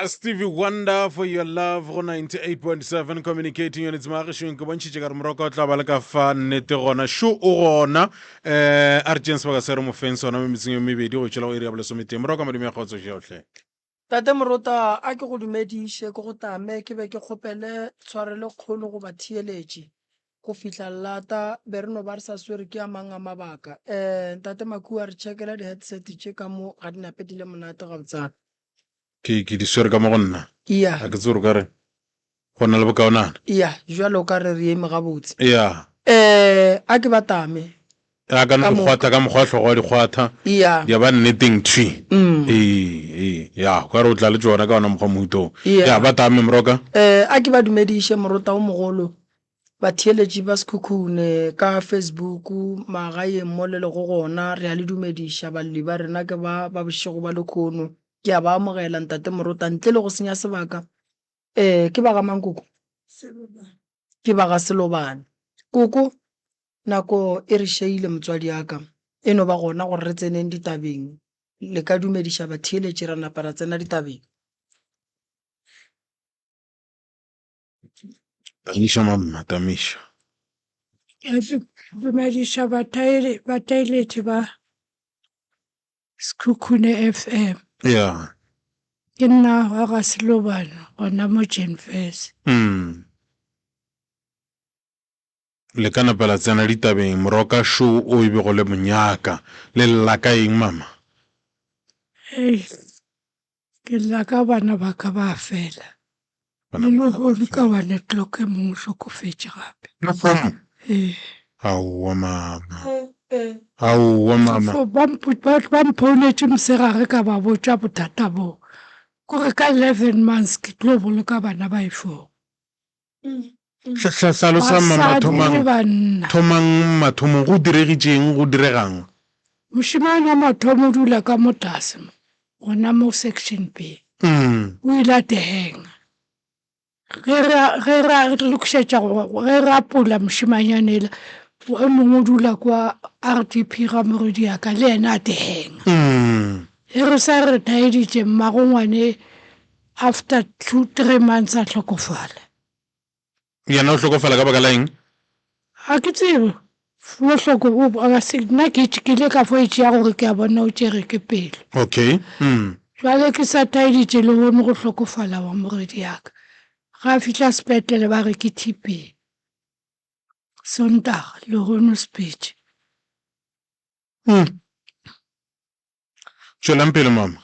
Stevie Wonder for your love go 98.7 communicating units maagešong ke bontšhitše ka re moroko o tla ba le ka fa nnete gona šo o gona argents ba ka se re mofeng sona mo metseng e mebedi go tšwela go iri ya bolesometeng moroko madimo ya kgotso šeotlhe tate morota a ke go dumediše ke go tame ke be ke kgopele tshwarele kgolo go ba theeletše go fitlha lata be re no ba re sa swere ke a mang a mabaka tate makua re checkela di-headset tše ka mo ga di nape di le monate ga botsana ke di swere ka mo go nna iya a ke tsoro ka re go na le bokaonana iya jwale o ka re re eme gabotse ya a ke ba tame ya ka no dikgwatha ka mokgwa tlhogo wa dikgwatha iya di ba nneteng thwi ya ka re o tla le tsona ka ona mokgwa mohutong ya ba tame moroka a ke ba dumediše morota o mogolo batheeletši ba sekhukhune ka Facebook magaeng mo le lego gona re a le dumediša balli ba rena ke ba bošego ba lekgono ke a ba amogela ntate morota ntle le go senya sebaka ke ba ga mang koko ke ba ga Selobane koko nako e re šeile motswadi yaka e no ba gona gore re tseneng ditabeng le ka dumediša batheeletši ra napa ra tsena ditabeng tamisha mamma tamisha dumedisha bataeletši ba Sekhukhune FM ya ke nna wa ga Selobane gona mo Jenfes le ka napela tsena ditabeng moroka šo o e be go le monyaka le lla ka eng mama ke lla ka bana ba ka ba fela le legolo ka wa netlock e mongwe hlokofetše gape aowa mama aowa mama ba mphounetše mosegare ka ba botša bothata boo kore ka 11 months ke tlo boloka bana ba e4 hlalosa mama thomang mathomong go diregitšeng go diregang mošimane wa mathomo o dula ka mo tlase gona mo section B o ile a tehenga ge ra lokišetša ge ra pula mošimanyanela e mongwe o dula kwa RDP ga morodi yaka le yena a tehenga e re sa re taeditše mmagongwane after 2-3 months a tlhokofala yena o hlokofala ka baka la eng a ke tsebe bohloko nna ke le ka foetše ya gore ke a bona o tšere ke pele okay jwale ke sa taeditše le bone go hlokofala wa moredi yaka ga a fihla sepetlele ba re ke TB Sontaga le gono speech tšwelang pele mama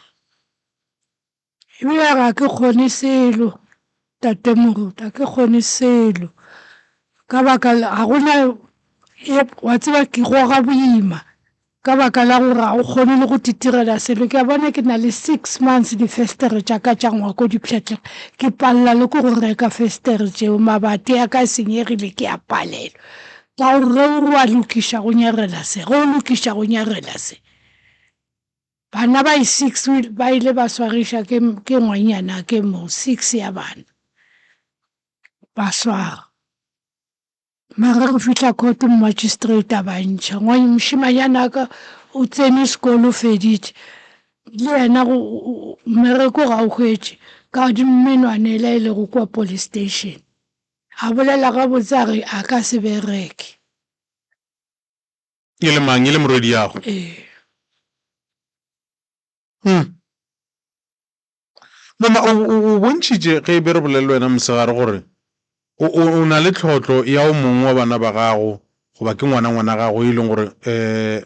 ebile ga ke kgone selo tate moruta ke kgone selo ka baka ga gona wa tseba ke goga boima ka baka la gore ga o kgone le go titirela selo ke a bona ke na le 6 months difestere tša ka tša ngwako dipšhatlha ke palela le ko go reka festere tšeo mabate ya ka senyegile ke a palelwa ka gore ge wa lokiša go nyarela se go lokiša go nyarela se bana ba 6 ba ile ba swagiša ke ngwanyana ke mo 6 ya bana ba swaga mara go fihla kote magistrate a bantšha mošimanyana ka o tsene sekolo feditše le yena mmereko ga o hwetše ka dimmenwanela e le go kwa police station a bolela gabotse a re a ka se bereke e le mang e le morwedi yago mama o bontšhitše ge e be re bolele wena mosegare gore o na le tlhotlo ya o mongwe wa bana ba gago goba ke ngwana gago e leng gore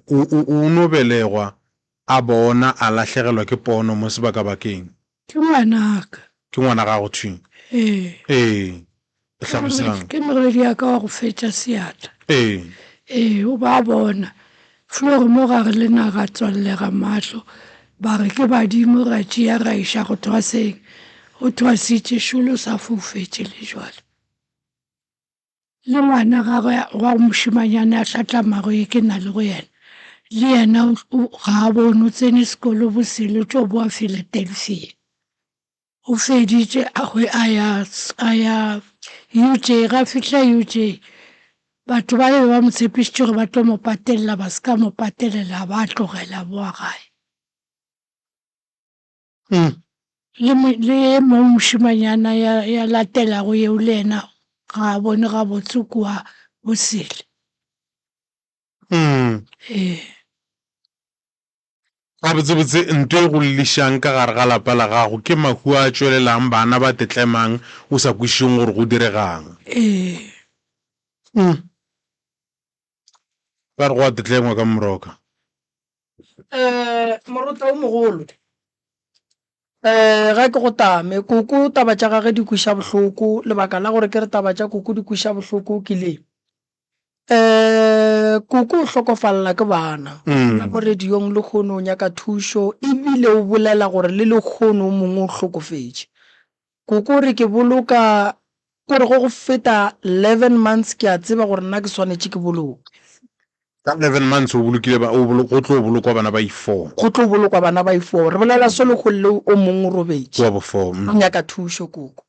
o no belegwa a bona a lahlegelwa ke pono mo sebaka-bakeng ke ngwanaka ke ngwana gago thwing hlabosang ke moredi ya ka wa go fetša seatla o ba bona flore mo gare le naga tswallega mahlo ba re ke badimo ra tšea ra iša go thwaseng o thwasitše šolo sa foufetše le jwale le ngwana gagwe wa mošimanyane a hlatlamago e ke na le go yena le yena ga a bone o tsene sekolo boselo tšo bo a Philadelphia o feditše a ya UJ ga fihla UJ batho ba le ba mo tshepišitše gore ba tlo mo patelela ba se ka mo patelela ba tlogela boa gae le e mong moshimanyana ya latelago eo le ena ga a bone gabotse kua bosele ga botsebotse ntho e go lešang ka gare ga lapa la gago ke mahu a tswelelang bana ba tetlemang o sa kwišeng gore go diregang ba re go a tetlengwa ka moroka morota o mogolo ga ke go tame koko taba tša gage di kweša bohloko lebaka la gore ke re taba tša koko di kweša bohloko ke le koko o hlokofalela ke bana mo radiong le kgone o nyaka thušo ebile o bolela gore le lekgone o mongwe o hlokofetše koko re ke boloka kore go feta 11 months ke a tseba gore nna ke swanetše ke boloke ka 11 months o bolokile go tlo bolokwa bana ba i4 go tlo bolokwa bana ba i4 re bolela solo golle o mongwe o robetše wa bo4 go nyaka thušo koko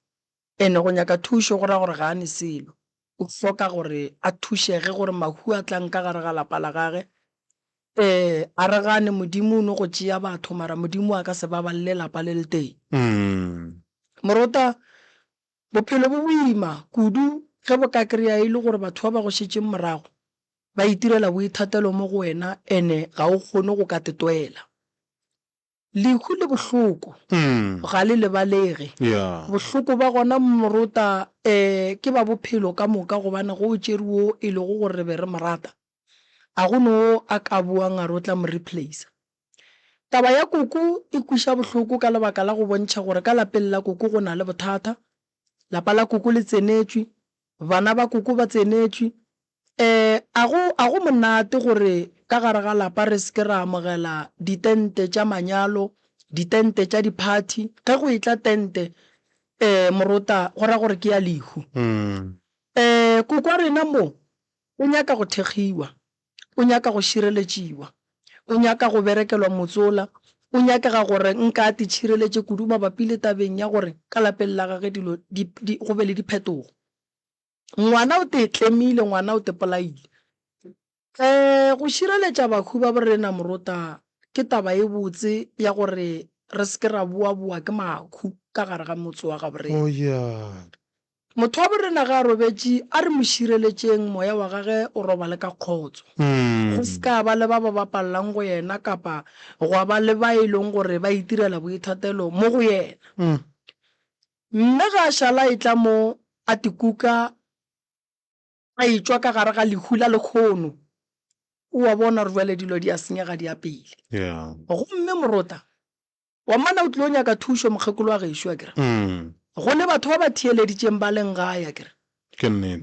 ene go nyaka thušo go raya gore ga a ne selo o hloka gore a thušege gore mahu a tlang ka gare ga lapa la gage a re gane modimo o ne go tšea batho mara modimo a ka se baballe lapa le le teng morota bophelo bo boima kudu ge bo ka kry-a e le gore batho ba ba go šetšeng morago ba itirela boithatelo mo go wena ene ga o kgone go ka tetwela lehu le bohloko ga le lebalege bohloko ba gona morota ke ba bophelo ka moka gobane go o tšeruo e le go gore re be re morata a go no a ka boang a re o tla mo replace taba ya koko e kweša bohloko ka lebaka la go bontšha gore ka lapeng la koko go na le bothata lapa la koko le tsenetšwe bana ba koko ba tsenetšwe a go monate gore ka gare ga lapa re se ke ra amogela ditente tša manyalo ditente tša di-party ge go etla tente morota go ra gore ke ya lehu koko a rena mo o nyaka go thekgiwa o nyaka go šireletšiwa o nyaka go berekelwa motsola o nyakega gore nka a titšhireletše kudu mabapi le tabeng ya gore ka lapeng la gage dilo go be le diphetogo ngwana o te tlemile ngwana o te polaile go šireletša bahu ba borena morota ke taba e botse ya gore re se ke ra boa ke mahu ka gare ga motse wa ga borena motho wa borena ga a robetše a re mo šireletšeng moya wa gage o roba le ka kgotso go se ka ba le ba ba bapalelang go yena kapa go ba le ba e leng gore ba itirela boithatelo mo go yena mme ga a šala e tla mo a tikuka a etswa ka gare ga lehu la lekgono o a bona re jwale dilo di a senyega di a pele gomme morota wa mana o tlile o nyaka thušo mokgekolo wa gešo a kere go le batho ba ba theeleditšeng ba leng gae a kere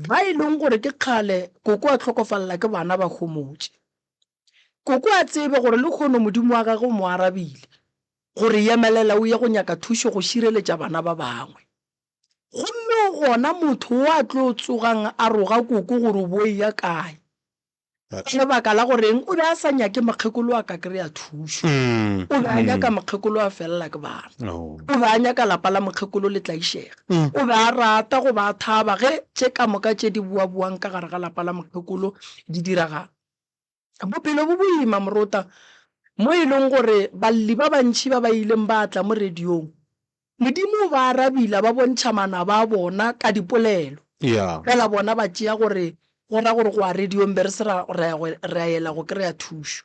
ba e leng gore ke kgale koko a tlhokofalela ke bana ba kgomotše koko a tsebe gore le kgono modimo wa gage mo arabile gore emelela o ye go nyaka thušo go šireletša bana ba bangwe gomme gona motho o a tlo tsogang a roga koko gore o boi ya kae lebaka la goreng o be a sa nyake mokgekolo a ka kry-a thušo o be a nyaka mokgekolo a felela ke bana o be a nyaka lapa la mokgekolo le tlaišega o be a rata go ba thaba ge tše ka moka tše di buang ka gare ga lapa la mokgekolo di diragang bophelo bo boima morota mo e leng gore balli ba bantšhi ba ba ileng ba tla mo radiong modimo ba arabila ba bontšha mana ba bona ka dipolelo fela bona ba tšea gore go ra gore go a radiong be re se re a ela go kry-a thušo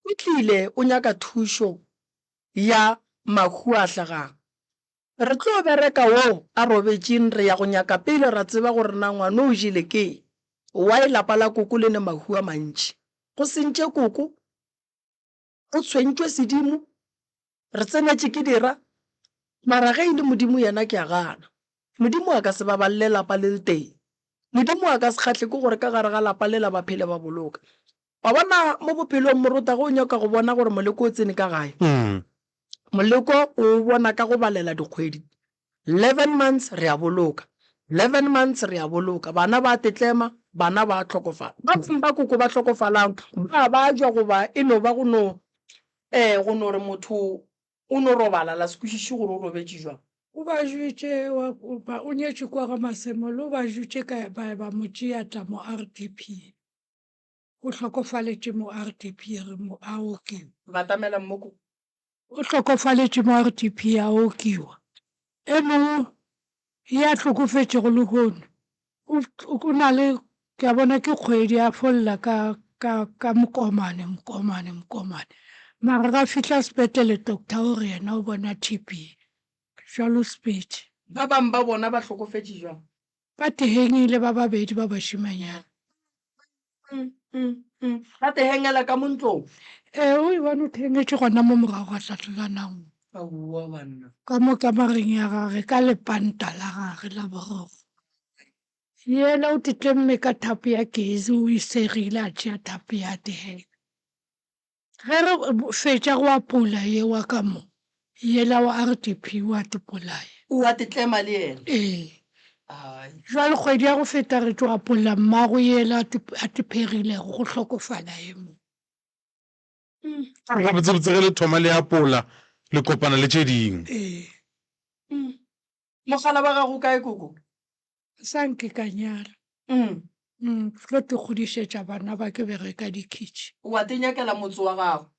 o tlile o nyaka thušo ya mahu a hlagang re tlo bereka wo a robetšeng re ya go nyaka pele ra tseba gore na ngwane o jele ke wa e lapa la koko le ne mahu a mantši go sentše koko o tshwentšwe sedimo re tsenetše ke dira mara ge e le modimo yena ke a gana modimo a ka se baballe lapa le le teng modimo a ka se kgahle ke gore ka gare ga lapa le la baphele ba boloka wa bona mo bophelong morota go nyaka go bona gore moleko o tsene ka gae moleko o bona ka go balela dikgwedi 11 months re a boloka 11 months re a boloka bana ba tetlema bana ba tlhokofala ba ba koko ba tlhokofalang ba jwa goba e no ba go no re motho o no robala la se kwešiše gore o robetše jwang o ba jutše o nyetše kwa ga masemolo o ba jutše ka ba mo tšeata mo RDP o hlokofaletše mo RDP re mo aoke batamela mmoko o hlokofalletše mo RDP ya okiwa e mongwe ya hlokofetše go lehono o na le ke a bona ke kgwedi a folla ka mokomane mara ga fihla sepetlele doctor o re yena o bona TB jalo sepetše ba bang ba bona ba hlokofetse jwang ba tehengile ba babedi ba bashimanyana ba tehengela ka montlong o e bone o thengetše gona mo morago ga tlatlelanang aowa banna ka mo kamareng ya gage ka lepanta la gage la borogo yela o titlemme ka thapo ya kezi o isegile a tšea thapo ya teheng ge re fetša go apola ye wa ka mo yela wa RDP wa tipolaye o a tetlema le yena jwale kgwedi ya go feta re tlo apola mmago yela a tipherilego go hlokofala ye mo ga botsebotse ge le thoma le apola le kopana le tše dingwe mogala ba gago kae koko sanke ka nyala tlo te godišetša bana ba ke bereka dikitši wa te nyakela motse wa gago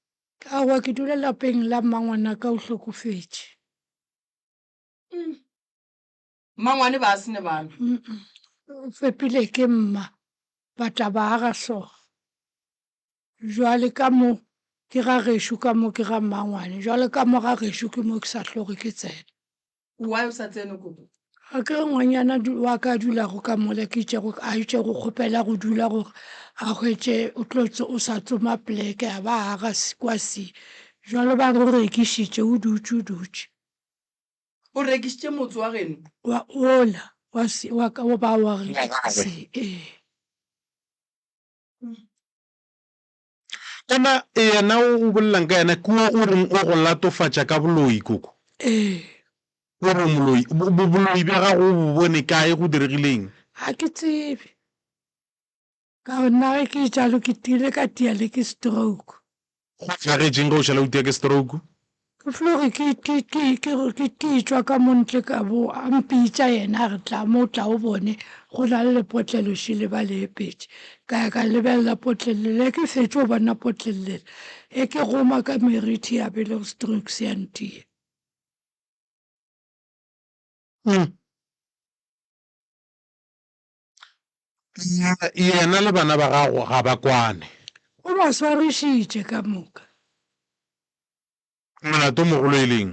awa ke dula lapeng la mmangwana ka o hlokofetše mmangwane ba sene bana fepile ke mma batla ba aga soga jwale ka mo ke ga gešo ka mo ke ga mmangwane jwale ka mo ga gešo ke mo ke sa tloge ke tsena wa o sa tsene koko a ke ngwanyana wa ka dulago ka mola ke a itše go kgopela go dula gore a hwetše o tlotse o sa tsoma pleke a ba aga kwa si jwalo ba go rekišitše o dutše o rekišitše motse wa geno wa ola wa ka o ba wa rekise kana yena o bolelang ka yena ke o reng o go latofatša ka boloi koko o re boloi bja gago o bo bone kae go diregileng ga ke tsebe ka nna ge ke jalo ke tile ka tia le ke stroke go tlhagetšeng ge o šala o tia ke stroke ke flore ke tšwa ka montle ka bo a mpitša yena re tla mo tla o bone go na le lepotlelo šile ba leepetše ka ya ka lebelela potlelele ke fetše o bona potlelele e ke goma ka meriti ya bele stroke se yantie yena le bana ba gago ga ba kwane o ba swarišitše ka moka molato mogolo e leng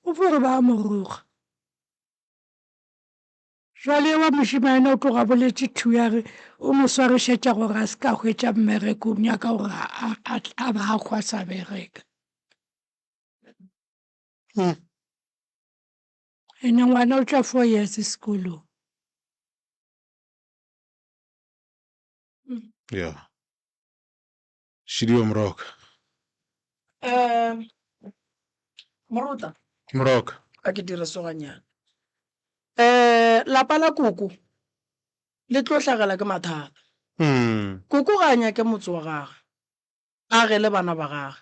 o fore ba moroga jwale wa mošimane o tloga boletše thu ya ge o mo swarišetša gore a se ka hwetša mmereko o nyaka gore a ba a kgwa sa bereka ene ngwana o tšwa 4 years sekolong ya šidio moroka morota a ke dire soganyana lapa la koko le tlo hlagela ke mathata koko ga a nyake motse wa gage a ge le bana ba gage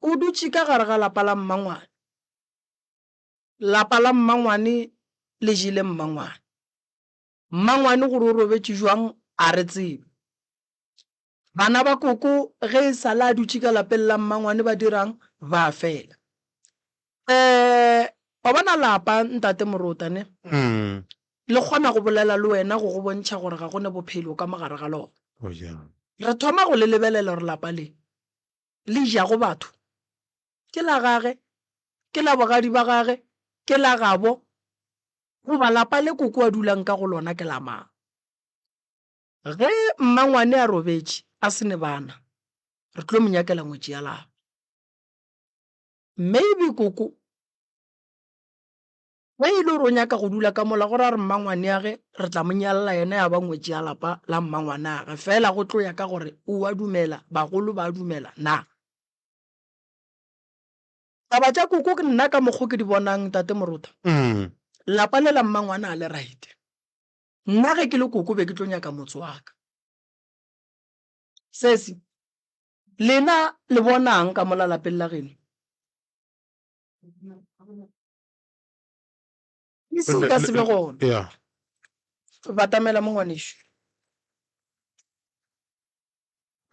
o dutše ka gare ga lapa la mmangwane le jele mmangwane gore o robetše jwang a re tsebe bana ba koko ge e sala a dutše ka lapeng la mmangwane ba dirang ba fela o bona lapa ntate morotane le kgona go bolela le wena go bontšha gore ga gone bophelo ka mogare ga lona re thoma go le lebelela gore lapa le jago batho ke la gage ke la bogadi ba gage ke la gabo goba lapa le koko a dulang ka go lona ke la mang ge mmangwane a robetše a sene bana re tlo monyakela ngwetši ya lapa maybe koko ge e le gore o nyaka go dula ka mola gore a re mmangwane age re tla monyalela yena ya ba ngwetši ya lapa la mmangwane age fela go tlo ya ka gore o a dumela bagolo ba dumela na taba tša koko ke nna ka mokgwa ke di bonang tate morota lapa le la mmangwane a le right nna ge ke le koko be ke tlo nyaka motse wa ka sesi lena le bonang ka mola lapeng la geno ise ka se be gona batamela mongwanešo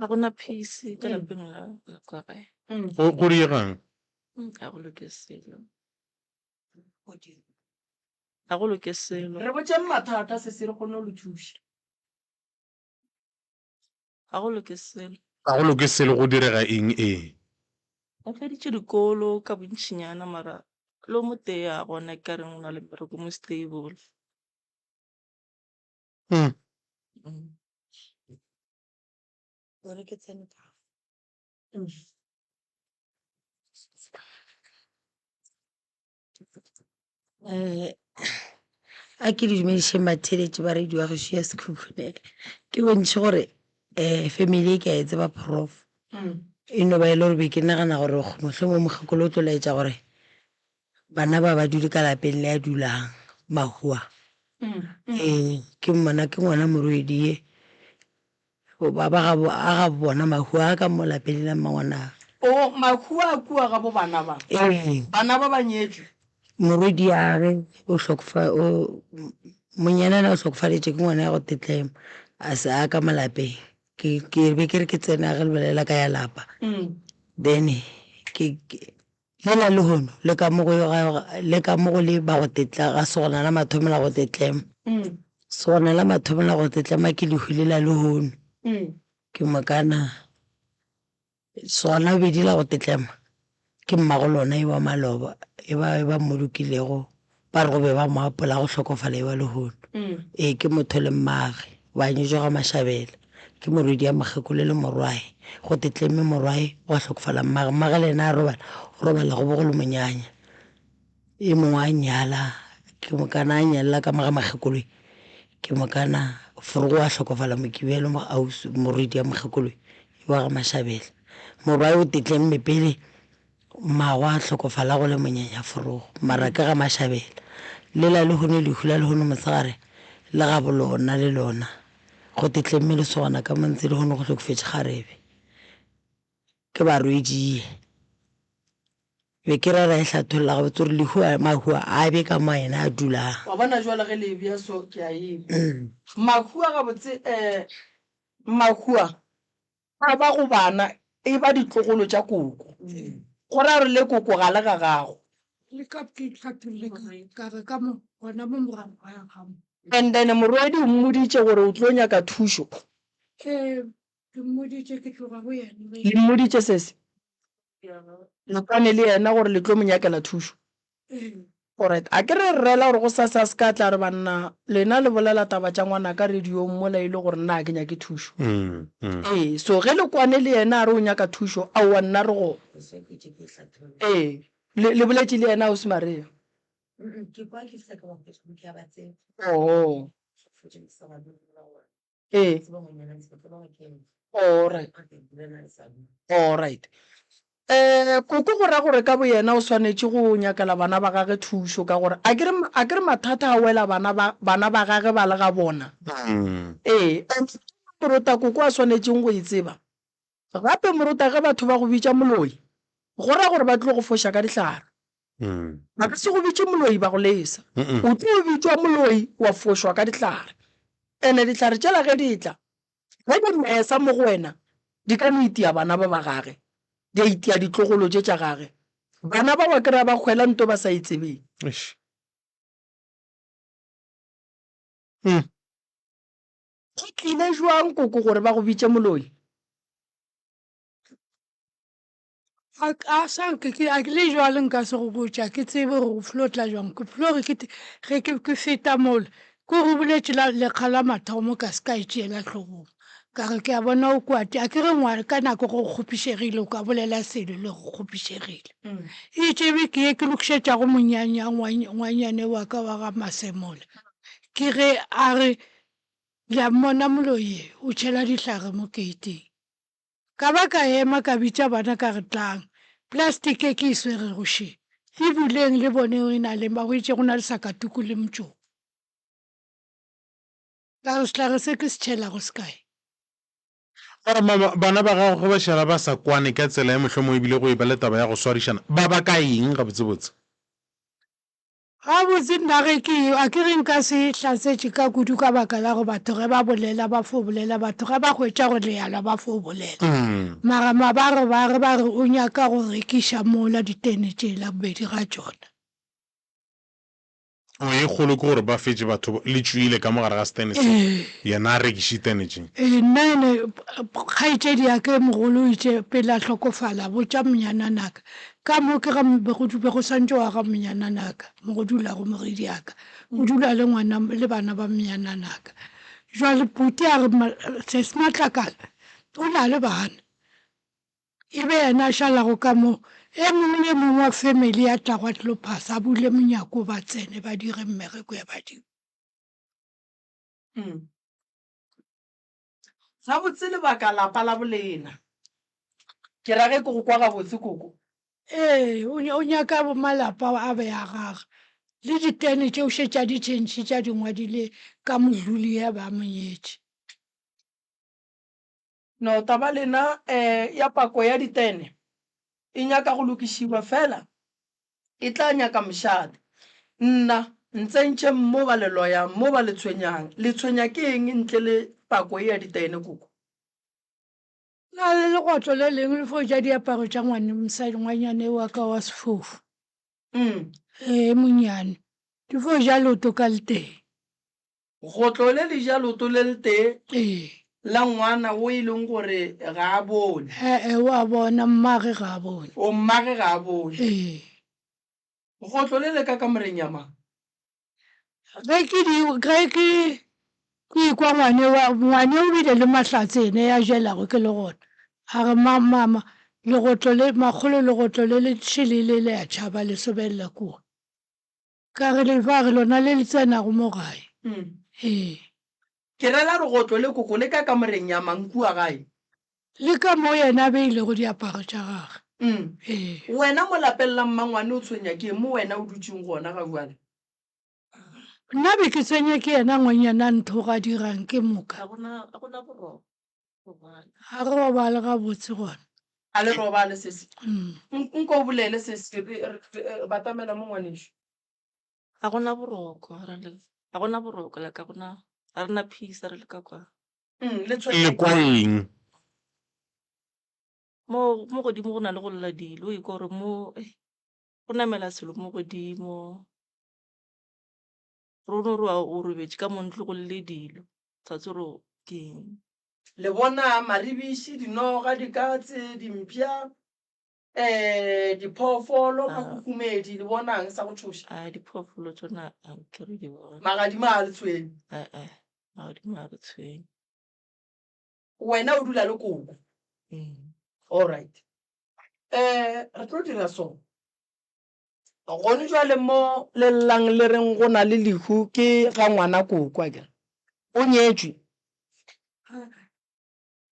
ga gona peace ka lapeng la kwa gae. go diegang Ga go loke selo. Ga go loke selo. re botseng mathata se se re kgone go le thuša. Ga go loke selo. ga go loke sele go direga eng O feditše dikolo ka bontšhinyana mara lo mo tee a gona ka reng o na le mmereko mo stable. Hmm. A ke di dumediše matheletše ba radio ya gešo ya sekhukhune ke bontšhe gore family e ke a e tseba prof e no ba e le gore be ke nagana gore mohlomong mogakolo o tlo laetša gore bana ba dule ka lapeng le a dulang mahua ke ngwana morwedi ye a ga bona mahua a ka mo lapeng le mangwana o mahua a kua ga bo bana ba bana ba banyetšwe morwedi age monyanana o hlokofaditše ke ngwana ya go tetlema a se a ka malapeng ke be ke re ke tsena ge lebelela ka ya lapa then lela le hono le ka mo go le ba go tetla ga se gona la mathomela go tetlema se gona la mathomela go tetlema ke lehulela le hono ke mokana sona bedi la go tetlema ke mmago lona e wa maloba e ba modukilego ba re go be ba mo apola go hlokofala e wa le hono ke motho le mmage ba nyetšwa ga Mashabela ke morwedi ya mogekolo le morwae go tetleme morwae go hlokofala mmage le ena a robala go bo go le monyanya e mongwe a nyala ke mokana a nyalela ka moga mogekolo ke mokana forogo a hlokofala mokibelo morwedi ya mogekolo e wa ga Mashabela morwae o tetlemme pele mmago a hlokofala go le monyanya forogo mara ke ga Mashabela lela le hono lehula le hono mosegare le ga bolona le lona go tetlemme le sogana ka montse le hono go hlokofetše kgarebe ke barwedie be ke rara e hlatholela ga botse gore mahua a be ka mo ena a dulang wa bona jwale ge le bja so ke a ebe mahua ga botse mahua a ba go bana e ba ditlogolo tša koko go ra re le koko ga le ga gago le ka ke tlhatholle ka re ka mo gona mo morago ga gago and then morwedi o mmoditše gore o tlo nyaka thušo ke mmoditše ke tloga go yena le mmoditše sese lekwane le yena gore le tlo monyakela thušo alright a ke re rela gore go sasa se ka tla re banna lena le bolela taba tša ngwana ka radiong mola e le gore nna a ke nyake thušo so ge lekwane le yena a re o nyaka thušo a wa nna re go le boletše le yena o se maria oh alright koko go ra gore ka bo yena o swanetše go nyakela bana ba gage thušo ka gore a ke re mathata a wela bana ba gage ba le ga bona morota koko a swanetšeng go e tseba gape morota ge batho ba go bitša moloi go ra gore ba tlo go foša ka dihlare ba ka se go bitše moloi ba go lesa o tlo bitswa moloi wa fošwa ka dihlare ene dihlare tšela ge di tla ge di mesa mo go wena di ka no itia bana ba ba gage di a itia ditlogolo tše tša gage bana ba wa kry-a ba kgwela nto ba sa itsebeng go tlile jwang koko gore ba go bitše moloi a sanke ke a le jwale nka se go botša ke tsebe gore go flotla jwang ke flore ke feta mole ke go boletše lekgala mathomo ka se ka e tšeela tlhogong ka re ke a bona o kwate a ke re ngwana ka nako go kgopišegile o ka bolela selo le go kgopišegile e tsebe ke ye ke lokišetša go monyanya ngwanyane wa ka wa ga Masemola ke ge a re la mmona moloye o tšhela dihlare mo keiteng ka ba ka ema ka bitša bana ka re tlang plastic ke e swere go she e buleng le bone o na le ba go itše go na le sakatuku le motšong ka re sehlare se ke se tšhela go se kae gore bana ba gago ge ba šala ba sa kwane ka tsela ya mohlomong ebile go e ba le taba ya go swarišana ba ka eng ga botsebotse ga botse nna ge ke a ke reng ka se tlatsetše ka kudu ka baka la go batho ge ba bolela ba fo bolela batho ge ba hwetša go leala ba fo bolela mara mabaro ba re o nyaka go rekiša mola ditene tšela bobedi ga tšona e kgolo ke gore ba fetse batho le tšwile ka mogare ga stene yena a rekiše tenetšeng nna ene kgaetšedi ya ke mogolo o itše pele a hlokofala botša monyananaka ka mo ke ga be go swantse wa ga monyananaka mo go dulago moredi yaka o dula le ngwana le bana ba monyananaka jwale puti a re sesematlakala o na le bana e be yena a šalago ka moo e mongwe wa family ya tlago a tlo phasa a bule monyako ba tsene ba dire mmereko ya badimo sa botse lebaka lapa la bolena ke rage ke go kwa gabotse koko o nyaka bo malapa a be a gaga le ditene tšeo šetša ditšhentšhi tša dingwadile ka modluli ya ba monyetše no taba lena ya pako ya ditene e nyaka go lokišiwa fela e tla nyaka mošate nna ntsentše mmo ba leloya mmo ba le tshwenya ke eng ntle le pako ya ditene koko na le legotlo le leng le fo ja diaparo tša ngwanyane wa ka wa sefofu monyane di fo ja loto ka le teng gotlo le le ja loto le le teng la ngwana o e leng gore ga a bone wa bona mmage ga a bone o mmage ga a bone gotlo le le ka kamoreng ya mang ge ke ikwa ngwane o bile le mahlatse ene ya jelago ke le gona a re mama legotlo le magolo legotlo le le tšhilele le ya tšhaba le sobelela kua ka re le fa re lona le le tsenago mo gae ke rela re gotlo le koko le ka kamoreng ya mang kua gae le ka mo yena a beile go diaparo tša gage wena mo lapelelang mmangwane o tshwenya ke mo wena o dutseng gona ga buale nna be ke tshwenya ke yena ngwanyana ntho ga dirang ke moka a re robale ga botse gona a le robale sese nko o bolele sese batamela mo ngwanešo ga gona boroko le ka gona ga rena peace re le ka kwa le kwa eng mo godimo go na le go lela dilo o iko gore mo go namela selo mo godimo rono o robetse ka montlo go le dilo tshwatse gore ke eng le bona maribiši dinoga dikatse dimpša diphoofolo makukumedi le bonang sa go tshoša diphoofolo tsona ke re di bona magadima a le tshweng magadima a re tshweng wena o dula le koko all right re tlo dira so gone jwale mo le llang le reng go na le lehu ke ga ngwana koko a kere o nyetswe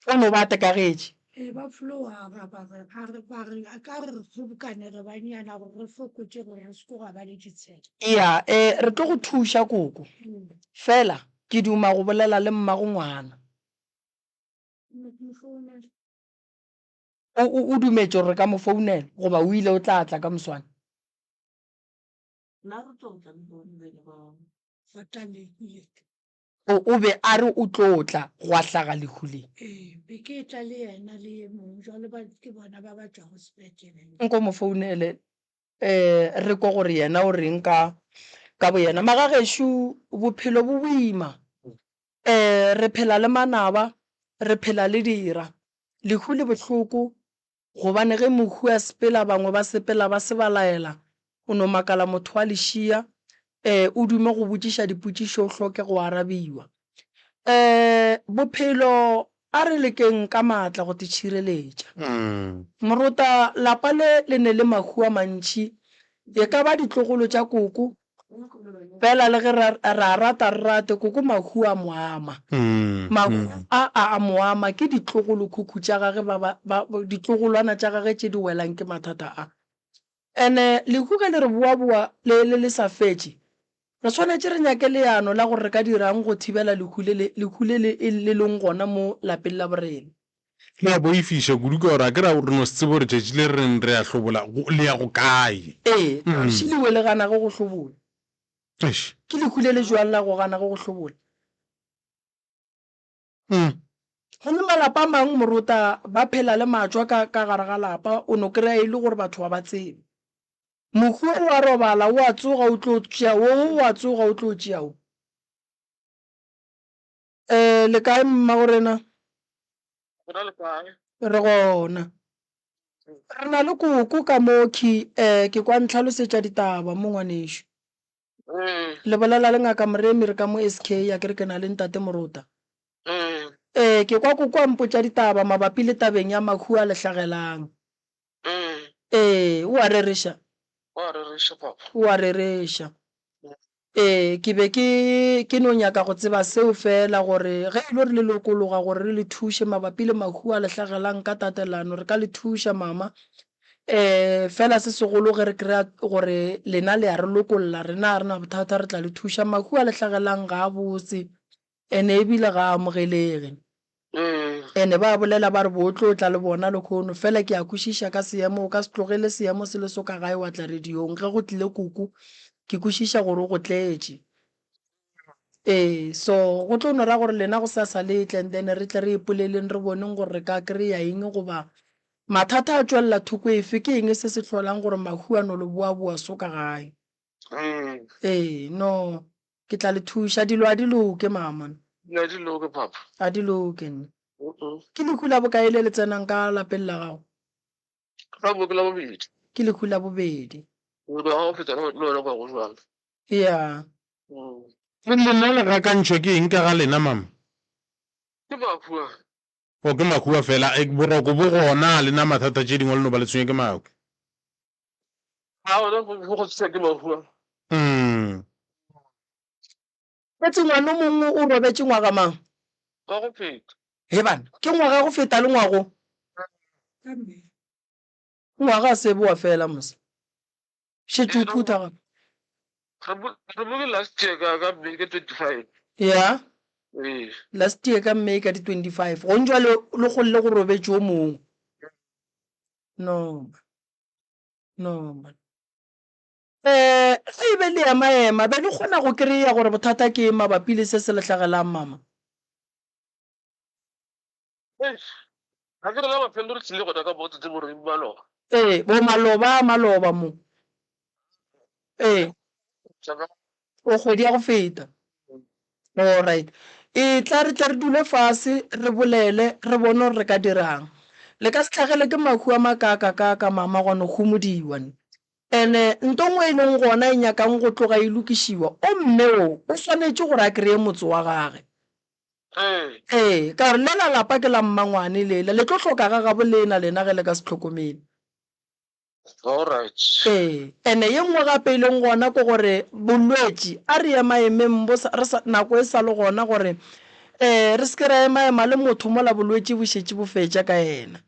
o no ba tekagetše ba floa ba re a ka re kgobokane re banyana gore re fokotse gore re seko ga ba le ditshela ya re tlo go thuša koko fela ke duma go bolela le mmago ngwana o dumetše gore ka mo founela goba o ile o tla tla ka moswane o be a re o tlotla go a hlaga lehuleng be ke tla le yena le ye mongwe jwale ke bona ba batla go sepetlele nko mo founele re ko gore yena o reng ka bo yena magagešo bophelo bo boima re phela le manaba re phela le dira lehu le bohloko gobane ge mohu a sepela bangwe ba sepela ba se balaela o no makala motho wa lešia o dume go botšiša dipotšišo o hloke go arabiwa bophelo a re lekeng ka maatla go tšhireletša morota lapa le ne le mahu a mantši e ka ba ditlogolo tša koko fela le ge ra rate koko mahu a moama mahu a moama ke ditlogolo khukhu tša gage ditlogolwana tša gage tše di welang ke mathata a ene lehu ka le re boa le sa fetše re tshwanetse re nyake leano la gore re ka dirang go thibela lehu le leng gona mo lapeng la borena le a boifiša kudu ka gore a ke ra gore no se tsebe gore tšatši le reng re a hlobola le ya go kae šiliwe le gana go hlobola Eish. ke lehu le le jwang la go gana go hlobola go le malapa a mangwe moruta ba phela le matswa ka gare ga lapa o no kry-a e le gore batho ba ba tsebe mohu o a robala o a tsoga o tlo tšea o a tsoga o tlo tšea o le kae mma gorena re gona re na le koko ka mo ke kwa ntlhalosetša ditaba mo ngwanešo le bolela le ngaka moremi re ka mo SK ya kere ke na le ntate moruta ke kwa koko a mpotša ditaba mabapi le tabeng ya mahu a lehlagelang o a rereša o a rereša ke be ke no nyaka go tseba seo fela gore ge e le re le lokologa gore re le thuše mabapi le mahu a lehlagelang ka tatelano re ka le thuša mama fela se segolo ge re kry-a gore lena le a re lokolola rena a rena bothata re tla le thuša mahu a lehlagelang ga a botse ene ebile ga a amogelege ene ba bolela ba re bootlo o tla le bona le kgono fela ke a kwešiša ka seemo o ka se tlogele seemo se le so ka gae wa tla radiong ge go tlile kuku ke kwešiša gore o go tletše so go tlo no ra gore lena go sa sa letle and then re tle re ipoleleng re boneng gore re ka kry-a eng goba mathata a tswelela thoko efe ke eng se se tlholang gore mahu a no le boa so ka gae no ke tla le thuša dilo a di loke mama a di loke nne ke lehu la bokae le le tsenang ka lapeng la gago ke lehu la bobedi ya lena le rakantšhwa ke eng ka ga lena mama o ke makua fela boroko bo gona lena mathata tše dingwe le no ba le tshwenye ke maku etse ngwana o mongwe o robetse ngwaga mang he bana ke ngwaga go feta le ngwago ngwaga a se boa fela mose šetse o phutha gape ya last year ka May ka di 25 go ntšwa le golle go robetse o mongwe no ge e be le ema be le kgona go kry-a gore bothata ke mabapi le se se lehlagelang mama bo maloba mo o kgwedi ya go feta alright tla re dule fase re bolele re bone gore re ka dirang le ka se tlhagele ke mahu a makaka mama gone go modiwa ene ntongwe e leng gona e nyakang go tloga e lokišiwa o mme o swanetše gore a kry-e motse wa gage ka gore lela lapa ke la mmangwane lela le tlo tlhoka ga gabo lena lena ge le ka se tlhokomele ene ye nngwe gape e leng gona ke gore bolwetši a re emaemeng nako e sa le gona gore re se ke ra emaema le motho mola bolwetši bo šetše bo fetša ka ena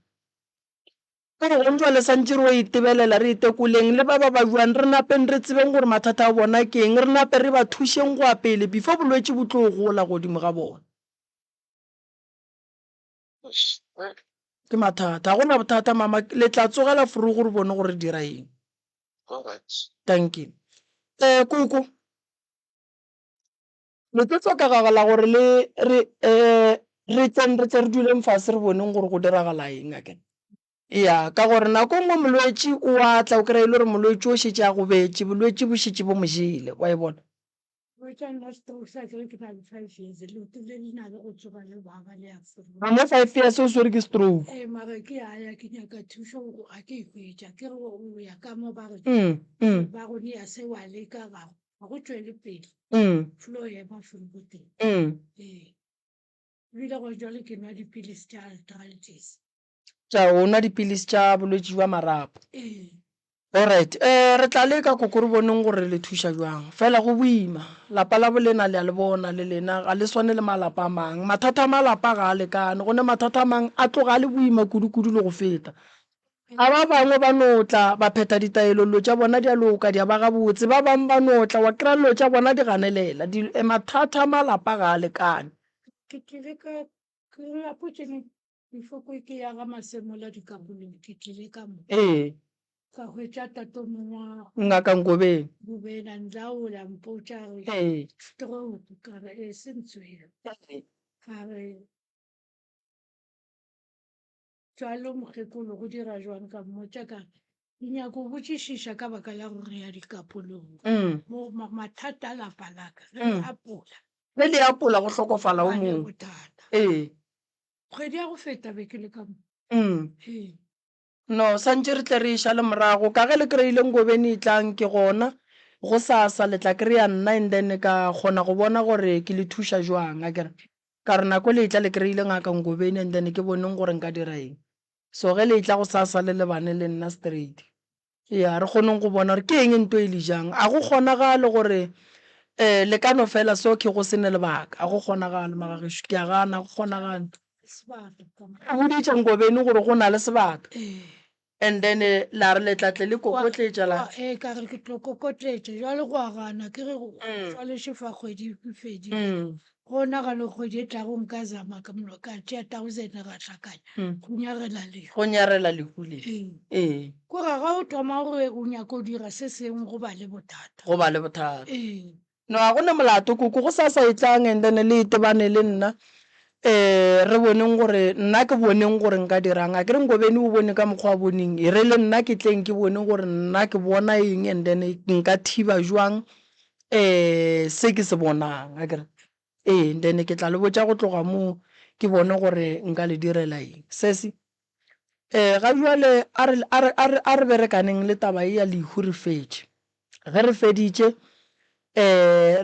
gore go ntšwa le santše re o itebelela re itekoleng le ba ba buang re napeng re tsebeng gore mathata a bona ke eng re nape re ba thušeng go apele before bolwetši bo tlo gola godimo ga bona ke mathata ga gona bothata mama le tla tsogela furu gore bone gore dira eng thank you koko le tlo tlhokagala gore re tle re duleng fase re boneng gore go diragala eng akene ya ka gore nako nngwe molwetši o a tla o kry-e le gore molwetši o šetše a go betse bolwetši bo šetše bo mojele wa e bona mo 5 years o swere ke stroke tša o nwa dipilisi tša bolwetši jwa marapo alright re tla leka koko re boneng gore le thuša jwang fela go boima lapa la bolena le a le bona le lena ga le swane le malapa a mang mathata a malapa ga a lekane gone mathata a mang a tloga a le boima kudu-kudu le go feta ga ba bangwe ba notla ba pheta ditaelolo tša bona di a loka di a ba gabotse ba bangwe ba notla wa kry-a lo tša bona di ganelela mathata a malapa ga a lekane ka hwetša tatomongwa ngaka Ngobeni bobena nlaola mpotša re ee stroke ka re e se ntswele ka re jalo mokgekolo go dira jwang ka mmotša ka ke nyako botšišiša ka baka la gore ya dikapolong mo mathata a lapa laka ge re apola ge le apola go hlokofala o a le mongwe bothata ee kgwedi ya go feta beke le ka mo ee no santse re tle re iša le morago ka ge le kry-ile Ngobeni e tlang ke gona go sasa le tla kry-a nna and then ka kgona go bona gore ke le thuša jwang a kere ka re nako le tla le kry-ile ngaka Ngobeni and then ke boneng gore nka dira eng so ge le tla go sasa le lebane le nna straight ya re kgoneng go bona gore ke eng ento e le jang a go kgonagale gore le ka no fela seo ke go sene lebaka a go kgonagale magagesho ke a gana go kgonagale sebaka ka mo a boditše Ngobeni gore go na le sebaka ee and then la re letlatle le kokotletša la ee ka re ke tlo kokotletša jwale go a gana ke ge jwale shefa kgwedi e fedile go nagale kgwedi e tlago nka zama ka mono ka tšea 1000 ga tlhakanya go nyagela lego go nyarela lekule ee ko ga ga o thoma gore o nyaka o dira se sengwe go ba le bothata go ba le bothata ee no a gone molato koko go sasa e tlang and then le itebane le nna re boneng gore nna ke boneng gore nka dirang a ke re Ngobeni o bone ka mokgwa wa boneng e re le nna ke tleng ke bone gore nna ke bona eng and then nka thiba jwang se ke se bonang a kere ee then ke tla le botša go tloga moo ke bone gore nka le direla eng sese ga jwale a re berekaneng le taba e ya lehu re fetše ge re feditše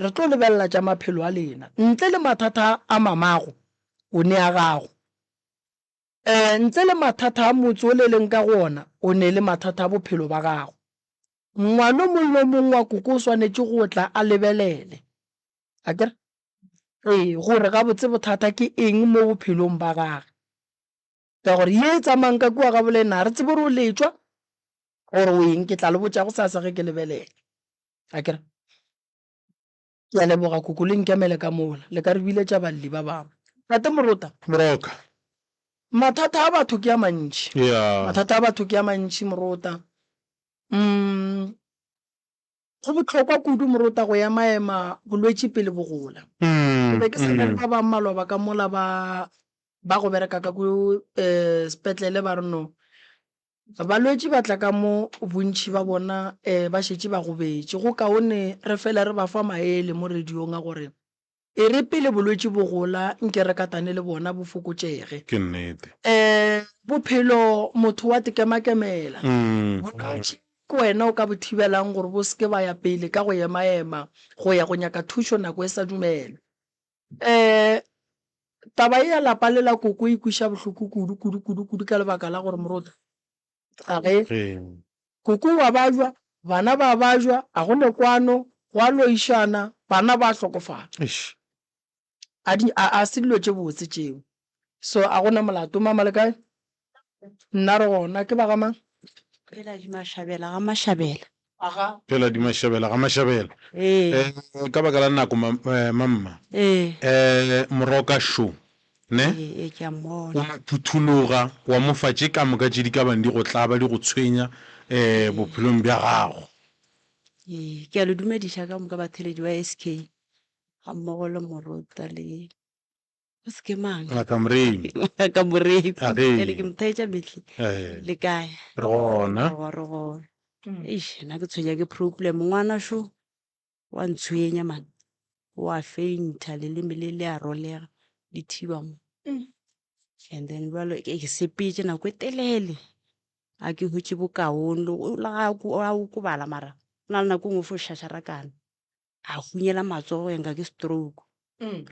re tlo lebelela tša maphelo a lena ntle le mathata a mamago o ne a gago ntle le mathata a motse o le leng ka go ona o ne le mathata a bophelo ba gago ngwana mongwe le mongwe wa koko o swanetše go tla a lebelele a kere ee gore ga botse bothata ke eng mo bophelong ba gage ka gore ye e tsamayang ka kua ga bolena re tsebe gore o letswa gore o eng ke tla le botša go sasa ge ke lebelele a kere ke a leboga koko le nkemele ka mola le ka re biletša balli ba bangwe tate Morota Broka. mathata a batho ke a mantši Yeah. mathata a batho ke a mantši Morota go botlhokwa kudu Morota go ema bolwetši pele bo gola ke be ke sa le ba ba mmalwa ba ka mola ba go bereka ka ko sepetlele ba re no balwetši ba tla ka mo bontši ba bona ba šetše ba gobetše go kaone re fela re ba fa maele mo radiong a gore e re pele bolwetši bo gola nke re katane le bona bo fokotšege Ke nnete. bophelo motho wa tekemakemela bolwetši ke wena o ka bo thibelang gore bo seke ba ya pele ka go ema go ya go nyaka thušo nako e sa dumele taba e ya lapa le la koko e ikweša bohloko kudu ka lebaka la gore Morota a ge koko wa bajwa bana ba bajwa a gone kwano go a loišana bana ba hlokofala a se dilo tše botse tšeo so a gona molato mama le kae nna re gona ke ba gamang Phela di mashabela ga mashabela. aga Phela di mashabela ga mashabela. Ka baka la nako mamma. Moroka show. Ne? Ke a mmona. Wa phuthuloga wa mofatše ka moka tše di ka bang di go tlaba di go tshwenya bophelong bja gago. Ke a le dumediša ka moka batheledi wa SK ga mmogo le Morota le o se ke mang Ngaka Mremi. ka Moremi Age. ke mothaetša metlhe le kae Re gona. re gona nna ke tshwenya ke problem ngwana sho wa ntshwenya man wa feinta leleme le a rolega le thiba mo and then jalo ke sepetse nako e telele a ke hutse bokaone o la ga o kubala mara na le nako ngwe fo shasharakana a hunyela matsogo enka ke stroke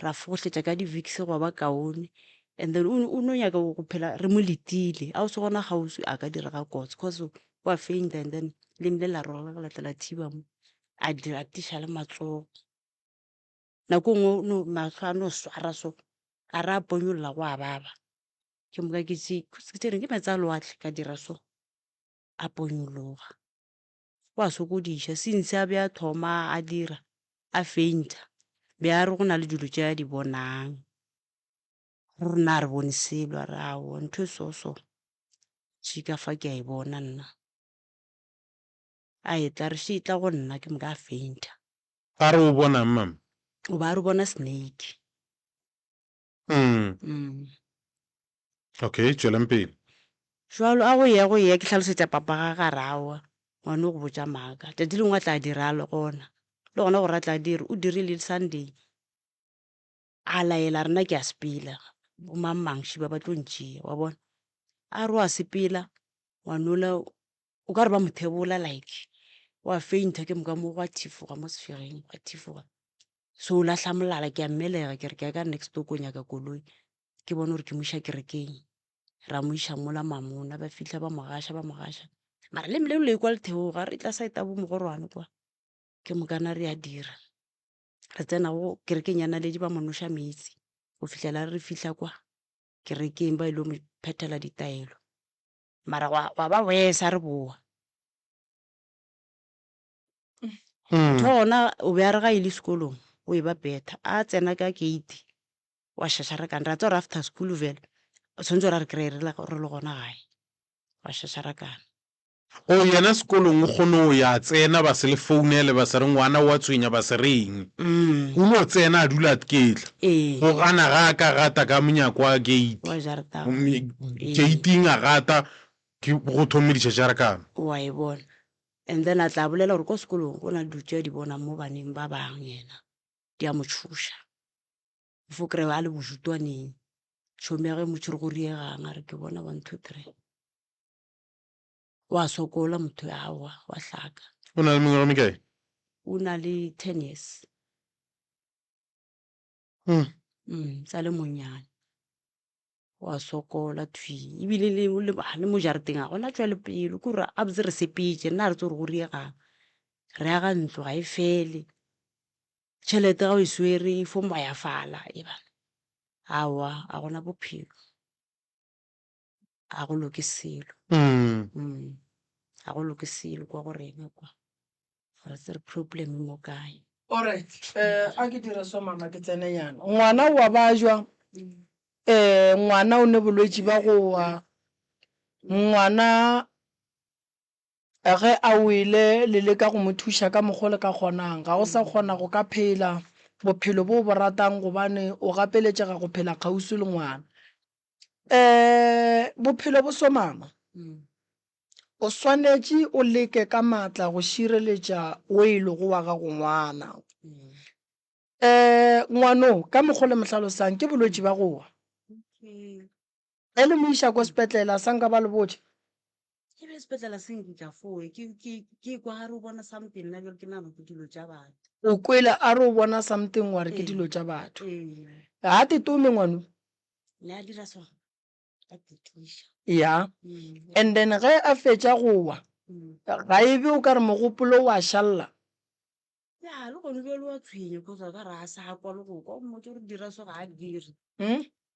ra fogohletša ka di-vix go ba kaone and then o no nyaka go phela re mo letile a o se gona gausi a ka dira ga kotse cause wa feinta and then le mle la rola la tla thiba mo a dira tiša le matsogo nako ngwe no matlho a no swara so a re a ponyolola go a baba ke moka ke tsere ke metsa loatlhe ka dira so a ponyologa wa sokodiša since a be a thoma a dira a feinta be a re go na le dilo tše a di bonang rona re bone selo a re ao ntho e so tšhika fa ke a e bona nna a etla re šitla go nna ke moka a fainta a re o bonang mama o ba re bona snake okay tswelang pele jwalo a go ya ke tlhalosetša papa ga garawa ngwane o go botša maaka tšatši lengwe a tla dira le gona le gona gore a tla dire o dirile Sunday a laela rena ke a sepela bo mamangši ba tlo ntšea wa bona a re wa sepela ngwanola o ka re ba mothebola like wa fainta ke moka mo gwa thifoga mo sefegeng gwa thifoga so o lahla molala ke a mmelega ke re ke ya ka next door ko nyaka koloi ke bone gore ke mo iša kerekeng ra mo iša mola mamona ba fitlha ba mogaša mara le mmele o le kwa letheoga re tla saeta bo mogorwane kwa ke mokana re a dira re tsena go kerekeng ya naledi ba monoša metsi go fitlhela re fitlha kwa kerekeng ba ile mo phethela ditaelo mara wa ba wesa re boa thona o be a re ga ile sekolong o e ba betha a tsena ka gate wa šašarakana ra tsa gore after school vele o tshwanetse gore a re kry-e re le gona gae wa šašarakana o yena sekolong o kgone o ya tsena ba se le founele ba se re ngwana wa tshwenya ba se reng o no tsena a dula ketla go gana ga ka gata ka monyako wa gate wa jarata gating a gata ke go thomediša jarakana wa e bona and then a tla bolela gore ko sekolong go na dutse di bona mo baneng ba bang yena di a mo tšhoša fo kry a le bosutwaneng tšhomi ya ge motho re go riegang a re ke bona 1 2 3 wa sokola motho awa wa hlaka o na le mengwaga mekae o na le 10 years sa le monyane wa sokola thui ebile le mo jarateng a gona tswa le pelo ke gore a botse re sepetse nna re tse gore go riegang re aga ntlo ga e fele tšhelete ga o e swere e fo ya fala e bana awa a gona bophelo a go loke selo a go loke selo kwa go rena kwa re tse re problem mo kae alright a ke dira so mama ke tsene yana ngwana wa bajwa ngwana o ne bolwetši ba go wa ngwana ge a wele le le ka go mo thuša ka mogole ka kgonang ga o sa kgona go ka phela bophelo bo bo ratang gobane o gapeletšega go phela kgausi le ngwana bophelo bo so mama o swanetše o leke ka maatla go šireletša o e lego wa gago ngwana ngwano ka mogole motlhalosang ke bolwetši ba gowa e le mo iša ko sepetlela sa nka ba le botse ke be sepetlela se nkitla foe ke kwa gare o bona something nna bjale ke nagana ke dilo tša batho o kwele a re o bona something wa re ke dilo tša batho ga te tome ngwano le a dira so a tetiša ya and then ge a fetša gowa ga ebe o ka re mogopolo wa šalla ya le gone bjale wa tshwenye kgotsa ka re a sa kwa le go kwa mmotse gore dira so ga a dire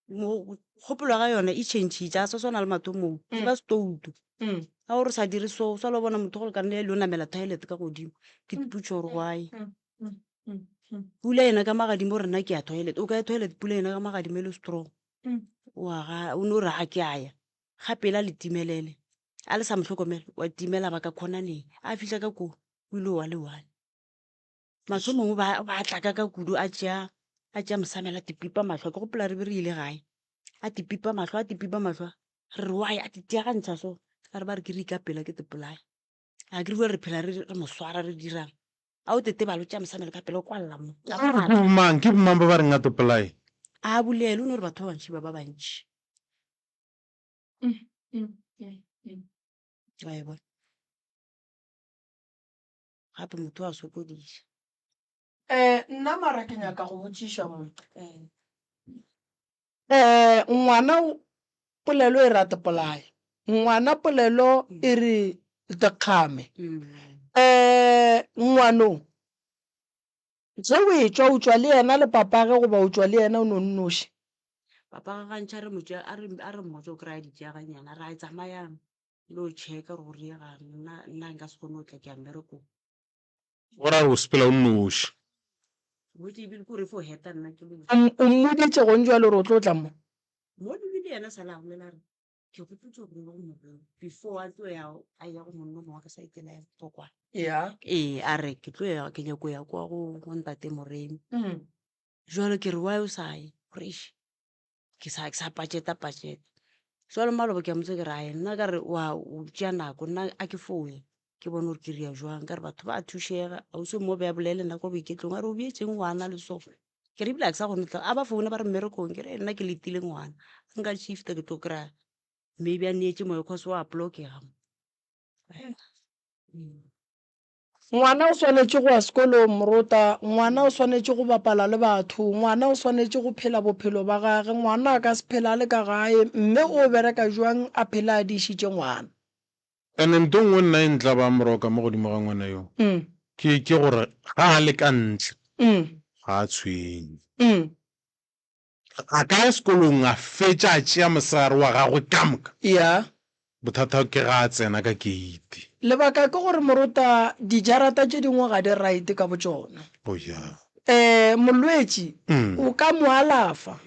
kgopolo ga yona e changitše a sa swana le mathomong e ba setoutu ga gore sa dire so sa le bona motho gore ka nne le o namela toilet ka godimo ke tuputse gore gwae pula ena ka magadimo rena ke ya toilet o ka ya toilet pula ena ka magadimo e le strong o ne o re ga ke aya ga pela le timelele a le sa motlhokomela wa timela ba ka kgonaneng a fitlha ka ko o ile wa le one matlho mongwe ba tlaka ka kudu a tšea mosamela tipipa matlho ke gopola re be re ile gae a tipipa matlho re re wae a titeagantšha so a re ba re ke re ikapela ke tepolaya a ke re bua re phela re moswara re dirang a o tete balo tšea mosamela ka pela o kwalela mo ke bomang ba ba reng a topolae a bolele o ne gore batho ba bantši ba bantši wa e bona gape motho a sokodiša nna mara ke nyaka go botšiša mo ngwana polelo e rate polae ngwana polelo e re tekgame ngwanong ge o e tswa o tswa le yena le papage goba o tswa le yena o no nnoši papa ga gantšha re motse a re mmotse o kry-a ditšeaganyana ra e tsamayang le o checka re go riegang nna nka se kgone o tla ke a mmerekong gore a re o sepela o nnoši botse ebile kore fo heta nna ke o mmoditše gonjwa le gore o tlo tla mo mo lebile yena sa la golela re ke gopotse gore go morero before a tlo a ya go monna mongwe ka saetela ya botlhokwana ya a re ke tlo ya ke nyako ya kwa go ntate moremi jwale ke re why o sa ye gore ke sa pacheta jwale malobo ke a motse ke re ae nna ka re wa o tšea nako nna a ke foue ke bone gore ke ria jwang ka re batho ba thušega a o se mo beya bolele nako boiketlong a re o beetseng ngwana le so ke re ebile a ke sa kgone tla a ba founa ba re mmerekong ke re nna ke letile ngwana nka shifta ke tlo kry-a maybe a neetse moya cause wa blockega ngwana o swanetše go ya sekolong moruta ngwana o swanetše go bapala le batho ngwana o swanetše go phela bophelo ba gage ngwana a ka se phela le ka gae mme o bereka jwang a phela a dišitše ngwana ande nto nngwe nna e ntla ba moroka mo godimo ga ngwana yo ke gore ga a le ka ntle ga a tshwenye a ka ya sekolong a fetša a tšea mosegare wa gagwe ka moka ya bothata ke ga a tsena ka keiti lebaka ke gore moruta dijarata tše dingwe ga di right ka botšona molwetši o ka mo alafa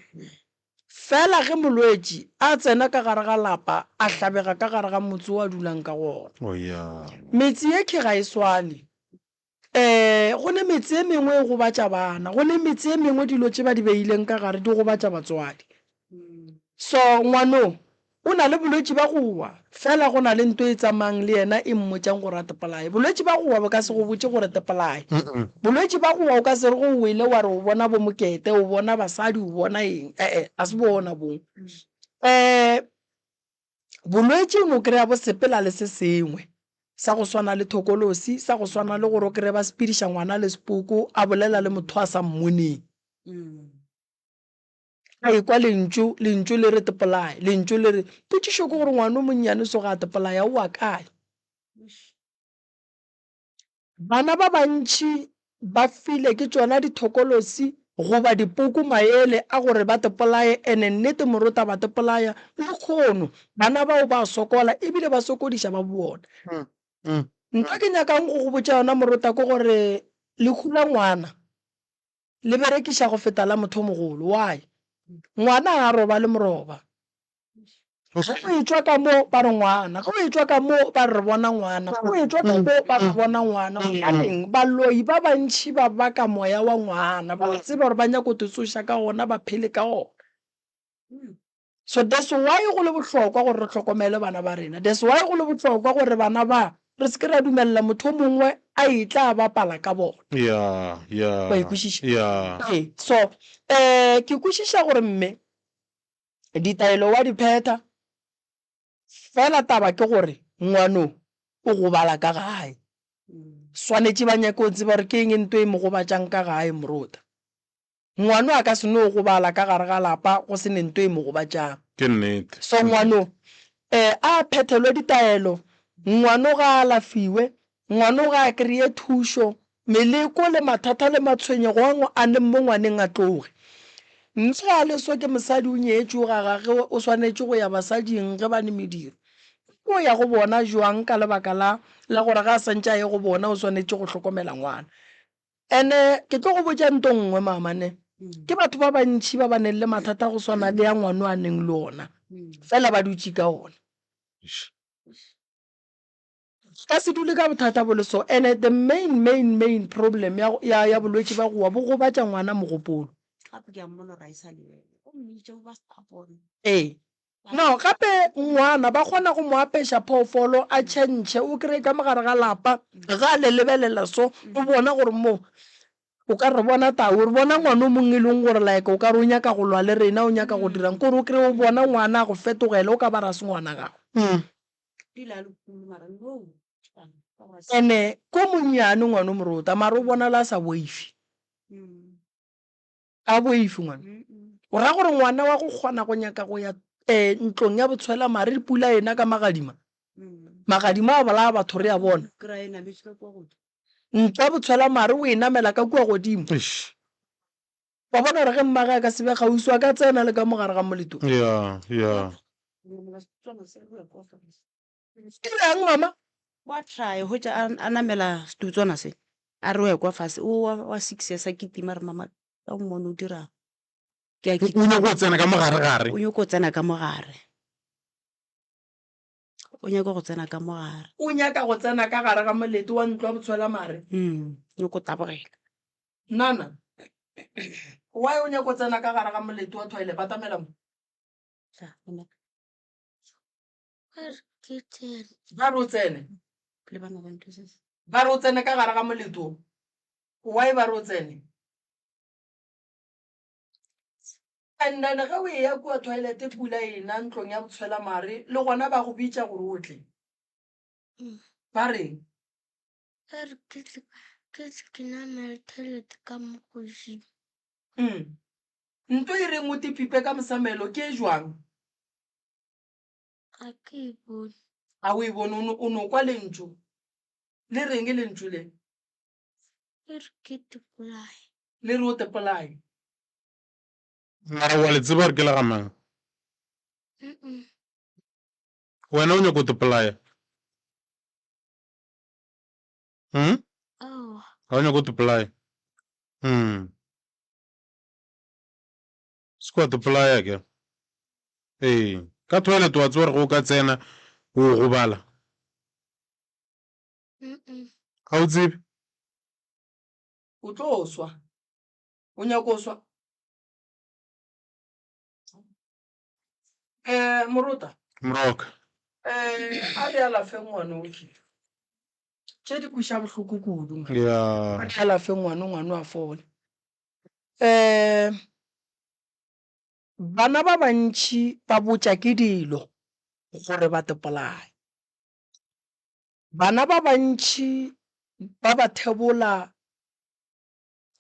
fela ge molwetši a tsena ka gare ga lapa a hlabega ka gare ga motse o a dulang ka gona metse ye ke ga e swane go ne metse e mengwe e gobatša bana go ne metse e mengwe dilo tše ba di beileng ka gare di gobatša batswadi so ngwano o na le bolwetši ba gowa fela go na le nto e tsamayang le yena e mmotšang gore a tepolae bolwetši ba gowa bo ka se go botse gore tepolae bolwetši ba gowa o ka se re go wele wa re o bona bo mokete o bona basadi o bona eng a se bona bong bolwetši o no kry-a bo sepela le se sengwe sa go swana le thokolosi sa go swana le gore o kry ba sepediša ngwana le sepoko a bolela le motho a sa mmoneng a ekwa lentšu le re tepolae lentšu le re potšišo ke gore ngwana o monnyane so ga a tepolaya o a kae bana ba bantšhi ba file ke tšona dithokolosi goba dipoko maele a gore ba tepolaye ene nnete moruta ba tepolaya le kgono bana bao ba sokola ebile ba sokodiša ba bona ntho ke nyakang go go botša yona moruta ke gore le hula ngwana le berekiša go feta la motho mogolo why ngwana a roba le moroba go e tswa ka mo ba re ngwana go e tswa ka mo ba re bona ngwana go e tswa ka mo ba re bona ngwana gobaneng baloi ba bantšhi ba baka moya wa ngwana ba tseba gore ba nyako tsoša ka gona ba phele ka gona so that's why go le bohlokwa gore re tlhokomele bana ba rena that's why go le bohlokwa gore bana ba re se ke ra dumelela motho mongwe a itla a bapala ka bona ba ikwešiša so ke kwešiša gore mme ditaelo wa di pheta fela taba ke gore ngwano o go bala ka gae swanetše ba nyako tseba gore ke eng ento e mo go batšang ka gae moruta ngwano a ka se no go bala ka gare ga lapa go se ne ento e mo go batšang ke nnete so ngwano a phethelwe ditaelo ngwano ga a lafiwe ngwano ga a kry-e thušo meleko le mathata le matshwenyego a le mo ngwaneng a tloge ntse a leso ke mosadi o nyetšwe ga gage o swanetše go ya basading ge ba ne mediro o ya go bona jwang ka lebaka la gore ga a santše a ye go bona o swanetše go hlokomela ngwana ene ke tlo go botša nto nngwe mamane ke batho ba bantšhi ba ba neng le mathata go swana le ya ngwano a neng le ona fela ba dutše ka ona ka se dule ka bothata bo le so and the main problem ya bolwetši ba gowa bo gobatša ngwana mogopolo no gape ngwana ba kgona go mo apeša phoofolo a tšhentšhe o kry-e ka mogare ga lapa ga le lebelela so o bona gore mo o ka re bona tau re bona ngwana o mongwe e leng gore like o ka re o nyaka go lwa le rena o nyaka go dirang kore o kry-e o bona ngwana a go fetogele o ka ba ra se ngwana gago ene ko monnyane ngwana o moruta mare o bona la sa boifi a boifi ngwana o ra gore ngwana wa go kgona go nyaka go ya ntlong ya botshwela mare pula ena ka magadima a bala batho re a bona ntlo ya botshwela mare o e namela ka kua godimo wa bona gore ge mmaga a ka sebe gausi a ka tsena le ka mogare ga moleto kirang mama wa try go tja a namela setutswana se a re o ekwa fase o wa 6 years a kitima re mama ka mmone o dirang o nyako tsena ka mogare o nyako tsena ka mogare o nyaka go tsena ka mogare o nyaka go tsena ka gare ga molete wa ntlo wa botshwela mare nyako tabogela nana why o nyaka go tsena ka gare ga molete wa toilet batamela mo ba re o tsene le bana ba nthusetse ba re o tsene ka gare ga molete o why ba re o tsene and then ga o e ya kua toilet pula ena ntlong ya botshwela mare le gona ba go bitša gore o tle ba reng ntho e reng o tepipe ka mosamelo ke e jwang a o e bone o no kwa lentšu le reng e lentšu le le re o tepolae mara wa le tseba gore ke la gamang wena o nyaka go tepolaya ga o nyaka go tepolaya se kwa tepolaya ke ee ka toilet wa tseba gore go ka tsena o gobala ga o tsebe o tlo swa o nyaka o swa morota moroka a re alafe ngwane o ke tše di kweša bohloko kudu ya a re alafe ngwane a fole bana ba bantši ba botša ke dilo gore ba tepolae bana ba bantši ba ba thebola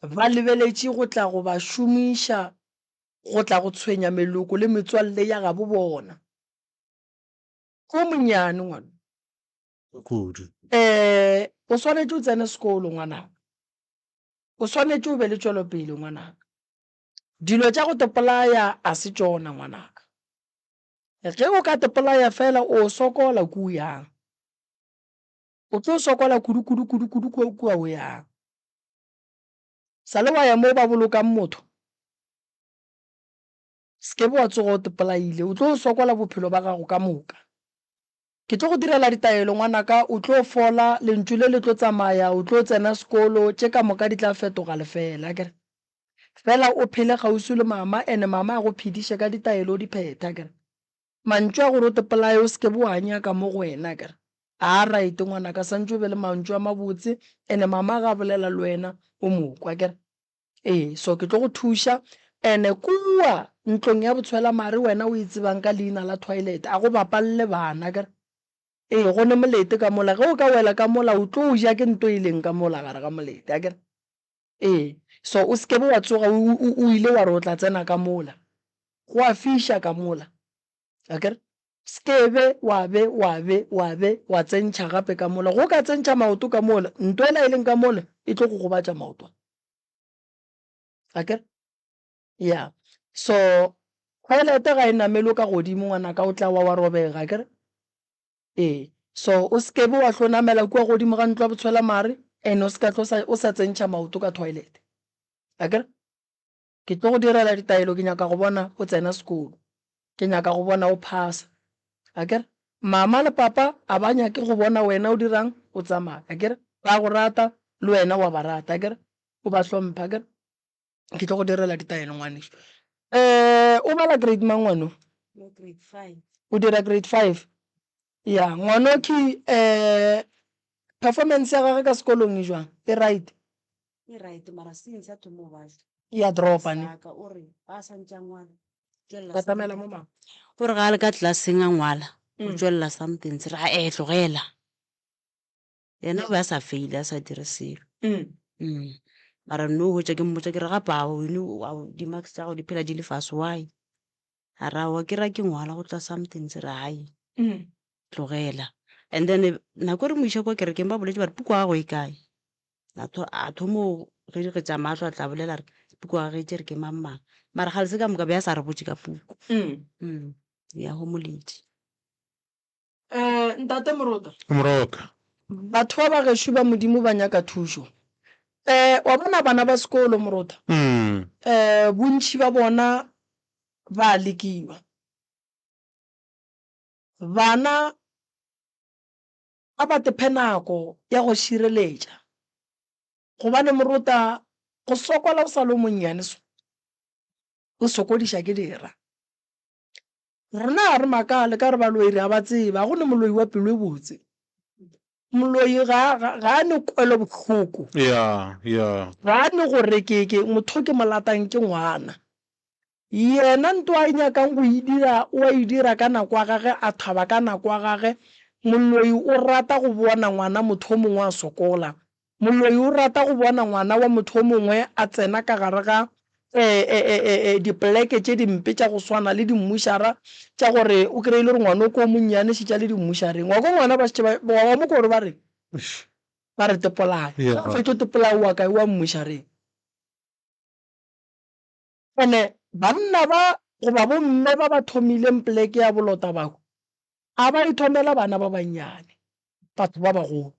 ba lebeletše go tla go ba šomiša go tla go tshwenya meloko le metswalle ya gabo bona ko monyane ngwana kudu o swanetše o tsene sekolo ngwanaka o swanetše o be le tšwelopele ngwanaka dilo tša go tepolaya a se tšona ngwanaka ge o ka tepolaya fela o sokola ku yang o tlo sokola kudu kua o yang sa le wa ya mo ba bolokang motho se bo wa tsoga o tepolaile o tlo sokola bophelo ba gago ka moka ke tlo go direla ditaelo ngwanaka o tlo fola lentšu le le tlo tsamaya o tlo tsena sekolo tše ka moka di tla fetoga lefela kere fela o phele kgausi le mama ene mama a go phediše ka ditaelo o di pheta kere mantšu a gore o tepolaye o seke bo a nyaka mo go wena kere a right ngwanaka santse o be le mantšu a mabotse ene mama ga bolela le wena o mokwa kere ee so ke tlo go thuša ene kua ntlong ya botshwela mare wena o itsebang ka leina la toilet a go bapalle bana kere ee go ne molete ka mola ge o ka wela ka mola o tlo o ja ke nto e leng ka mola gare ga molete akere ee so o seke bo wa tsoga o ile wa re o tla tsena ka mola go a fiša ka mola akere skebe wa be wa tsentšha gape ka mola go ka tsentšha maoto ka mola nto ela e leng ka mola e tlo go gobatša maoto akere ya so toilete ga e namelo ka godimo ngwanaka o tla wa robega akere ee so o skebe wa tlo namela kua godimo ga ntlo ya botshwela mare ene o sa tsentšha maoto ka toilet akere ke tlo go direla ditaelo ke nyaka go bona o tsena sekolo ke nyaka go bona o phasa akere mama le papa a ba nyake go bona wena o dirang o tsamaya akere ba go rata le wena wa ba rata akere o ba hlompha akere ke tlo go direla ditaelo ngwanešo o bala grade mang ngwano o dira grade 5 ya ngwanoki performance ya gage ka sekolong e jwang e right ya dropa ne batamela mo mama gore ga a le ka tlelaseng a ngwala o tswelela something se re a tlogela yena o be a sa faile a sa dire selo mara no hotsa ke mmotsa ke re ga pao di-marks tsa go di phela di le fase why a rawa ke ra ke ngwala go tla something se re hai tlogela and then nako re mo isa kwa kerekeng ba boletse ba re puku ya gago e kae a thomo ge re tsamaya tlo a tla bolela re puku ya gage tse re ke mang mara ga le se ka moka be a sa re botse ka puku ya go moledi ntate morota moroka batho ba ba gešo ba modimo ba nyaka thušo wa bona bana ba sekolo morota bontši ba bona ba lekiwa bana a ba te phenako ya go šireletša gobane moruta go sokola o sa le monnyane so o sokodiša ke dira rona ga re makale ka re baloi re a ba tseba go ne moloi wa pelo e botse moloi ga a ne kwelo bohloko yeah ga a ne gore motho ke molatang ke ngwana yena nto a nyakang go dira o a e dira ka nako ya gage a thaba ka nako ya gage moloi o rata go bona ngwana motho o mongwe a sokola moloi o rata go bona ngwana wa motho o mongwe a tsena ka gare ga dipoleke tše dimpe tša go swana le dimmušara tša gore o kry-ile gore ngwana o ko monnyane šitša le dimmušareng wa ko ngwana ba mo kore ba re ba re tepolai fetso tepolai wa kae wa mmušareng ene banna ba goba bomme ba ba thomileng poleke ya bolota bako a ba ithomela bana ba bannyane batho ba bagolo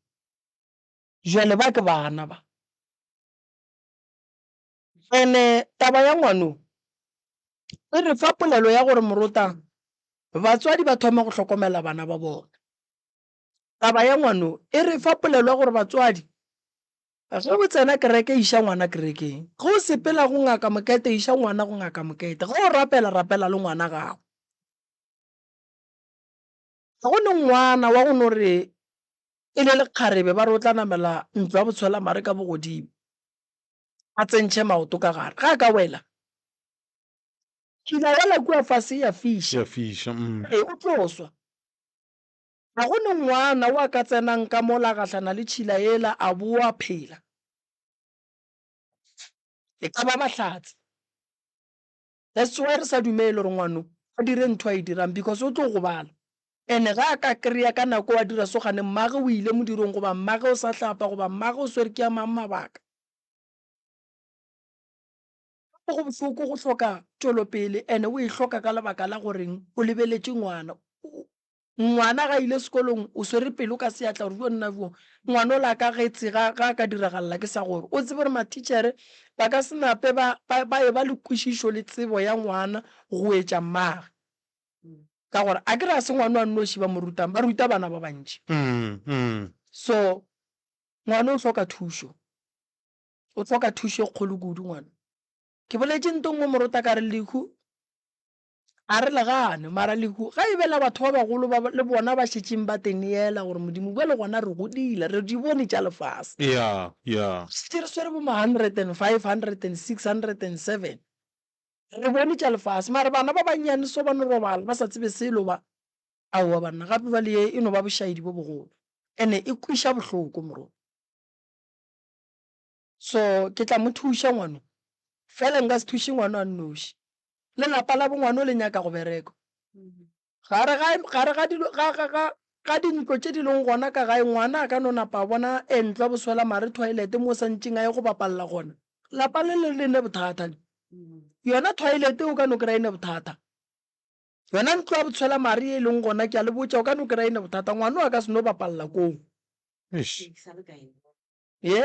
jwale ba ke bana ba ene taba ya ngwano e re fa polelo ya gore morota batswadi ba thoma go hlokomela bana ba bona taba ya ngwano e re fa polelo ya gore batswadi ge o tsena kereke iša ngwana kerekeng ge o sepela go ngaka mokete iša ngwana go ngaka mokete ge o rapela le ngwana gago ga go ne ngwana wa go no re e le lekgarebe ba re o tla namela ntlo ya botshwela mare ka bogodimo a tsentšhe maoto ka gare ga a ka wela kila wela kua fase ya fiša o tloswa ga go ne ngwana o a ka tsenang ka mola gatlhana le tšhila ela a boa phela e ka ba mahlatse that's why re sa dumele gore ngwano a dire ntho a e dirang because o tlo gobala ene ga a ka kry-a ka nako wa dira sogane mmage o ile mo dirong goba mmage o sa tlhapa goba mmage o swere ke ya mang mabaka go bohloko go hloka tšwelopele ene o e hloka ka lebaka la goreng o lebeletše ngwana ngwana ga ile sekolong o swere pelo ka seatla gore jo nna jo ngwana o la ka getse ga ka diragalela ke sa gore o tsebe gore matitšhere ba ka senape ba e ba le kwešišo le tsebo ya ngwana go etša mmage ka gore a ke re a se ngwana wa nnoši ba mo rutang ba ruta bana ba bantši so ngwana o hloka thušo o hloka thušo e kgolo kudu ngwana ke boletše ntongwe morota ka re lehu a re legane mara lehu ga e bela batho ba bagolo le bona ba šetšeng ba teneela gore modimo bja le gona re godile re di bone tša lefase setse re swere bo ma 105 106 107 re bone tša lefase mare bana ba bannyane so ba no robala ba sa tsebe selo ba aowa banna gape ba le e no ba bošaedi bo bogolo ene e kwiša bohloko moro so ke tla mo thuša ngwano fela nka se thuše ngwano a nnoši lelapa la bongwana o le nyaka go bereko gare ga dintlo tše di leng gona ka gae ngwana a ka no napa bona entlo boswela mare toilete mo santseng a ye go bapalela gona lapa le le ne bothata yona toilete o ka no kry-ine bothata yona ntlo ya botshwela mare e leng gona ke a le botša o ka no kry-ine bothata ngwana a ka se no bapalela koo ye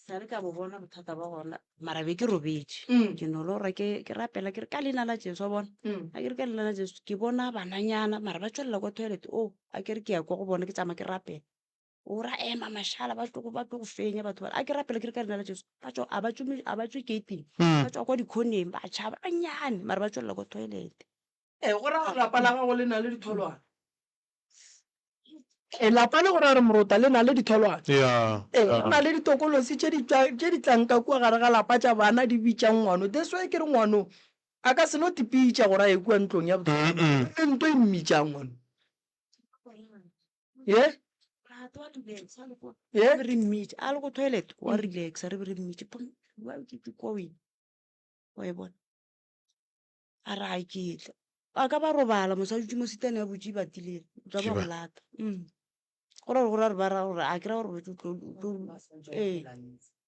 sare ka bo bona bothata ba gona mara be ke robetse ke no le gore ke rapela ke re ka leina la Jesu a bona a ke re ka leina la Jesu ke bona bananyana mara ba tswelela kwa toilet a ke re ke ya kwa go bona ke tsama ke rapela o ra ema mashala ba tlo go fenya batho a ke rapela ke re ka leina la Jesu a ba tswe gating ba tswa kwa dikhoneng ba tšhaba banyane mara ba tswelela kwa toilet go ra lapa la gago le na le ditholwana lapa le gore re morota le na le ditholwana go na le ditokolosi tše di tlang ka kua gare ga lapa tša bana di bitšang ngwano that's why ke re ngwano a ka se no tipitša gore a e kua ntlong ya bothata ntho e mmitšang ngwano re mmitše a le go toilet wa relaxa re be re mmitše kwa wa e bona a re a ketla a ka ba robala mosadi mo sitane ya botse batileng tsa ba go lata gore re ba ra gore a kry-a gore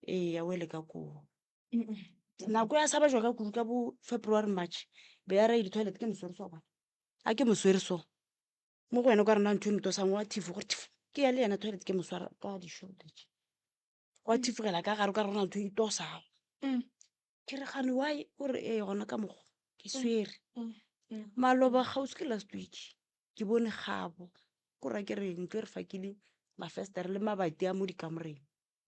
ya wele ka koo nako ya sa ba jwa ka kudu ka bo February March be ya re di-toilet ke moswere so bona a ke moswere so mo go wena o ka rena ntho e motosang wa tifo gore tifo ke ya le yena toilet ke moswara ka di-shortage wa tifogela ka gare o ka rena ntho e tosago ke re gane why gore gona ka mokgwa ke swere maloba gausi ke last week ke bone gabo gore ke re ntlo e re fakile mafestere le mabati a mo dikamoreng,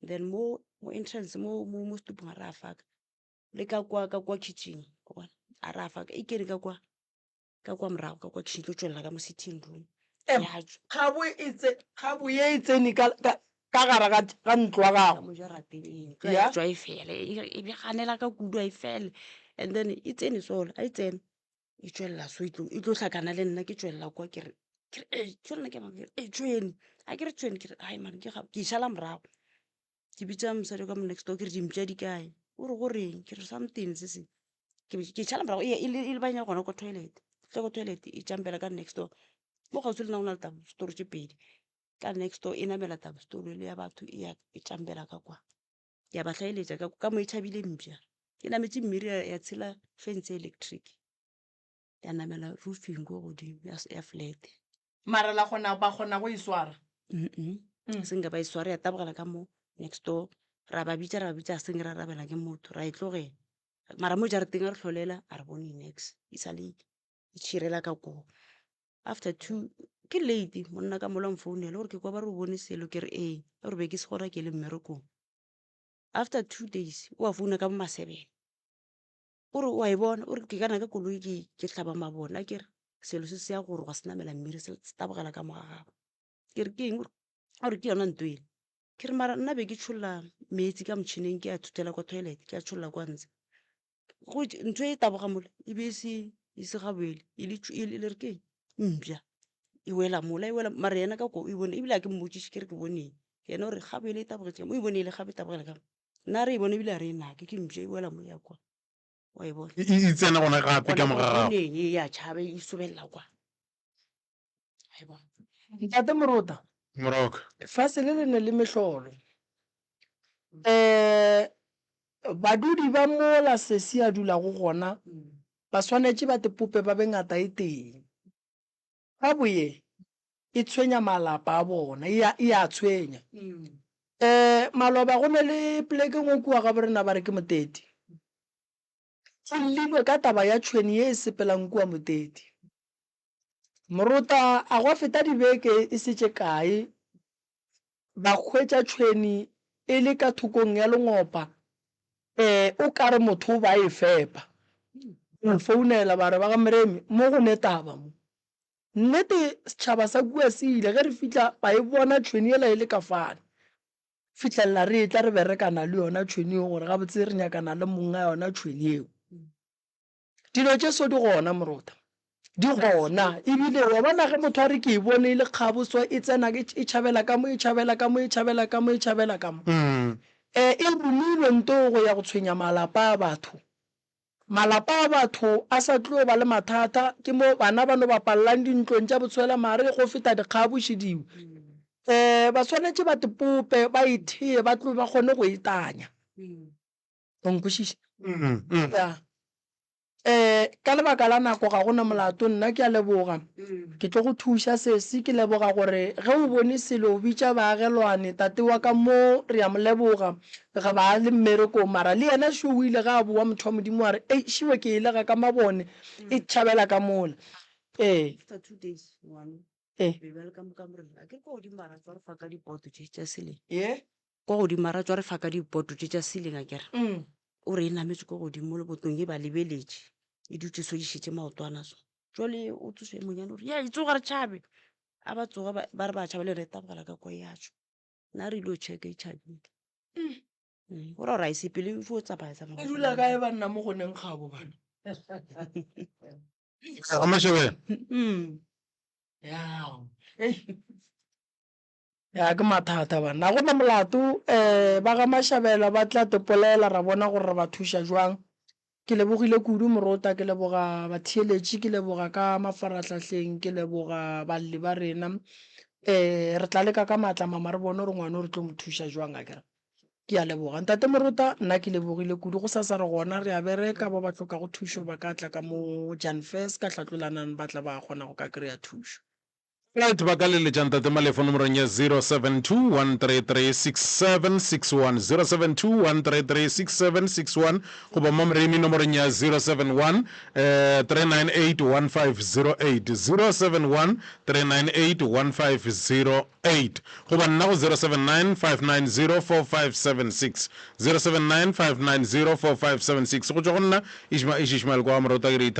then mo entrance mo stupong a re a faka le ka kwa kitchen o bona a re a faka e kere ka kwa morago ka kwa kitchen tlo tswelela ka mo sitting room ya tswa kgabo ye e tsene ka gara ga ntlo wa ka gago mo jarateng Ya. tswa e fele e beganela ka kudu a e fele and then e tsene solo a e tsene e tswelela so e tlo tlhakana le nna ke tswelela kwa ke re tswelela ke mang e tswene a ke re tswene ke re ai man ke išala morago ke bitsa mosadi ka mo next door ke re dimpša di kae o re goreng ke re something se se ke išala morago e le banya gona kwa toilet tle ko toilet e jumpela ka next door mo gausi le nna o na le tabo story tse pedi ka next door e namela tabo story le ya batho e jumpela ka kwa ya ba tlhaeletša ka mo e tšhabile mpša e nametse mmiri ya tshela fence electric ya namela roofing ko godimo ya flat mara ba kgona go e swara senka ba e sware ya tabogela ka mo next door ra ba bitsa a seng ra rabela ke motho ra e tlogela mara mo jarateng a re tlholela a re bone next e sale e tšhirela ka koo after 2 ke late monna ka mola mfounela gore ke kwa ba re o bone selo ke re ee gore be ke se gora ke le mmerekong after 2 days o a founa ka mo ma7 ore wa e bona ore ke kana ka koloi ke tlhaba mabona a kere selo se se ya gore ga se namela mmiri se tabogela ka moga gago ke re ke eng ore ke yona ntwele ke re mara nna be ke tsholola metsi ka motšhineng ke a thutela kwa toilet ke a tsholola kwa ntse ntho e taboga mola e be e se gaboele le re ke mpša e wela mola e wela mara yena ka ko e bone ebile a ke mmotsiše ke re ke boneng yena ore gaboele e tabogetse mo e bone e le gabe e tabogela ka nna re e bone ebile a re e nake ke mpša e wela mo ya kwa wa e bona e tsena gona gape ka mogagago boneng e ya tšhaba e sobelela kwa wa e bona ntate Morota moroka fase le ne le mehlolo badudi ba mola sesi a dula go gona ba swanetše ba tepope ba bengata e teng ga boye e tshwenya malapa a bona e a tshwenya maloba go ne le pleke ngwe kua ga borena ba re ke moteti go llilwe ka taba ya tšhweni ye e sepelang kua moteti Morota a go feta dibeke e setše kae ba kgwetša tšhweni e le ka thokong ya lengopa o kare motho ba e fepa o founela ba re ba ga Moremi mo go netaba mo nnete setšhaba sa kua se ile ge re fitlha ba e bona tšhweni ela e le ka fane fitlhelela re tla re berekana le yona tšhweni eo gore gabotse re nyakana le monga yona tšhweni eo dilo tše so di gona Morota di gona ebile wa bona ge motho a re ke e bone e le kgaboso e tsena e tšhabela ka mo e tšhabela ka mo e tšhabela ka mo e tšhabela ka mo e romilwe nto go ya go tshwenya malapa a batho a sa tlo ba le mathata ke mo bana ba no ba pallang dintlong tša botshwela mare go feta dikgabošediwe ba swanetše ba tepope ba itheye ba tlo ba kgone go itanya o nkwešiša ka lebaka la nako ga gona molato nna ke a leboga ke tlo go thuša sesi ke leboga gore ge o bone selo o bitša baagelwane tate wa ka mo re a mo leboga ge ba le mmereko mara le yena šo o ile ga a boa motho wa modimo wa re šiwe ke elega ka mabone e tšhabela ka mola after 2 days one be ba le ka mo a ke ko godimo ra tswa re fa ka dipoto tša seleng ko godimo ra tswa re fa ka dipoto tša seleng a kere o re e nametse ko godimo le botong e ba lebeletše e dutse so di šetse maotwana so jole o tsoswe monyane ore ya e tsoga re tšhabe a ba tsoga ba re ba tšhaba le re tabogela ka kwa yatsho nna re ile o checka e tšhabile gore gore a e sepele fo e dula kae banna mo goneng kgabo bana ga Mashebele ya ke mathata bana go na molato ba ga Mashabela ba tla tepolela ra bona gore re ba thuša jwang ke lebogile kudu Morota ke leboga batheeletši ke leboga ka mafaratlhatlheng ke leboga balli ba rena re tla leka ka maatla mama re bone gore ngwane o re tlo mo thuša jwang a kere ke a leboga ntate Morota nna ke lebogile kudu go sasa re gona re a bereka ba ba tlhoka go thušo ba ka tla ka mo Jan First ka hlatlholanang ba tla ba kgona go ka kry-a thušo right ba ka leletšang tate malefo nomorong ya 072-133-6761 072-133-6761 goba mamremi nomorong ya 071-398-1508 071-398-1508 goba nna go 079-590-4576 079-590-4576 go tswa go nna Ishmael kwa morota ke re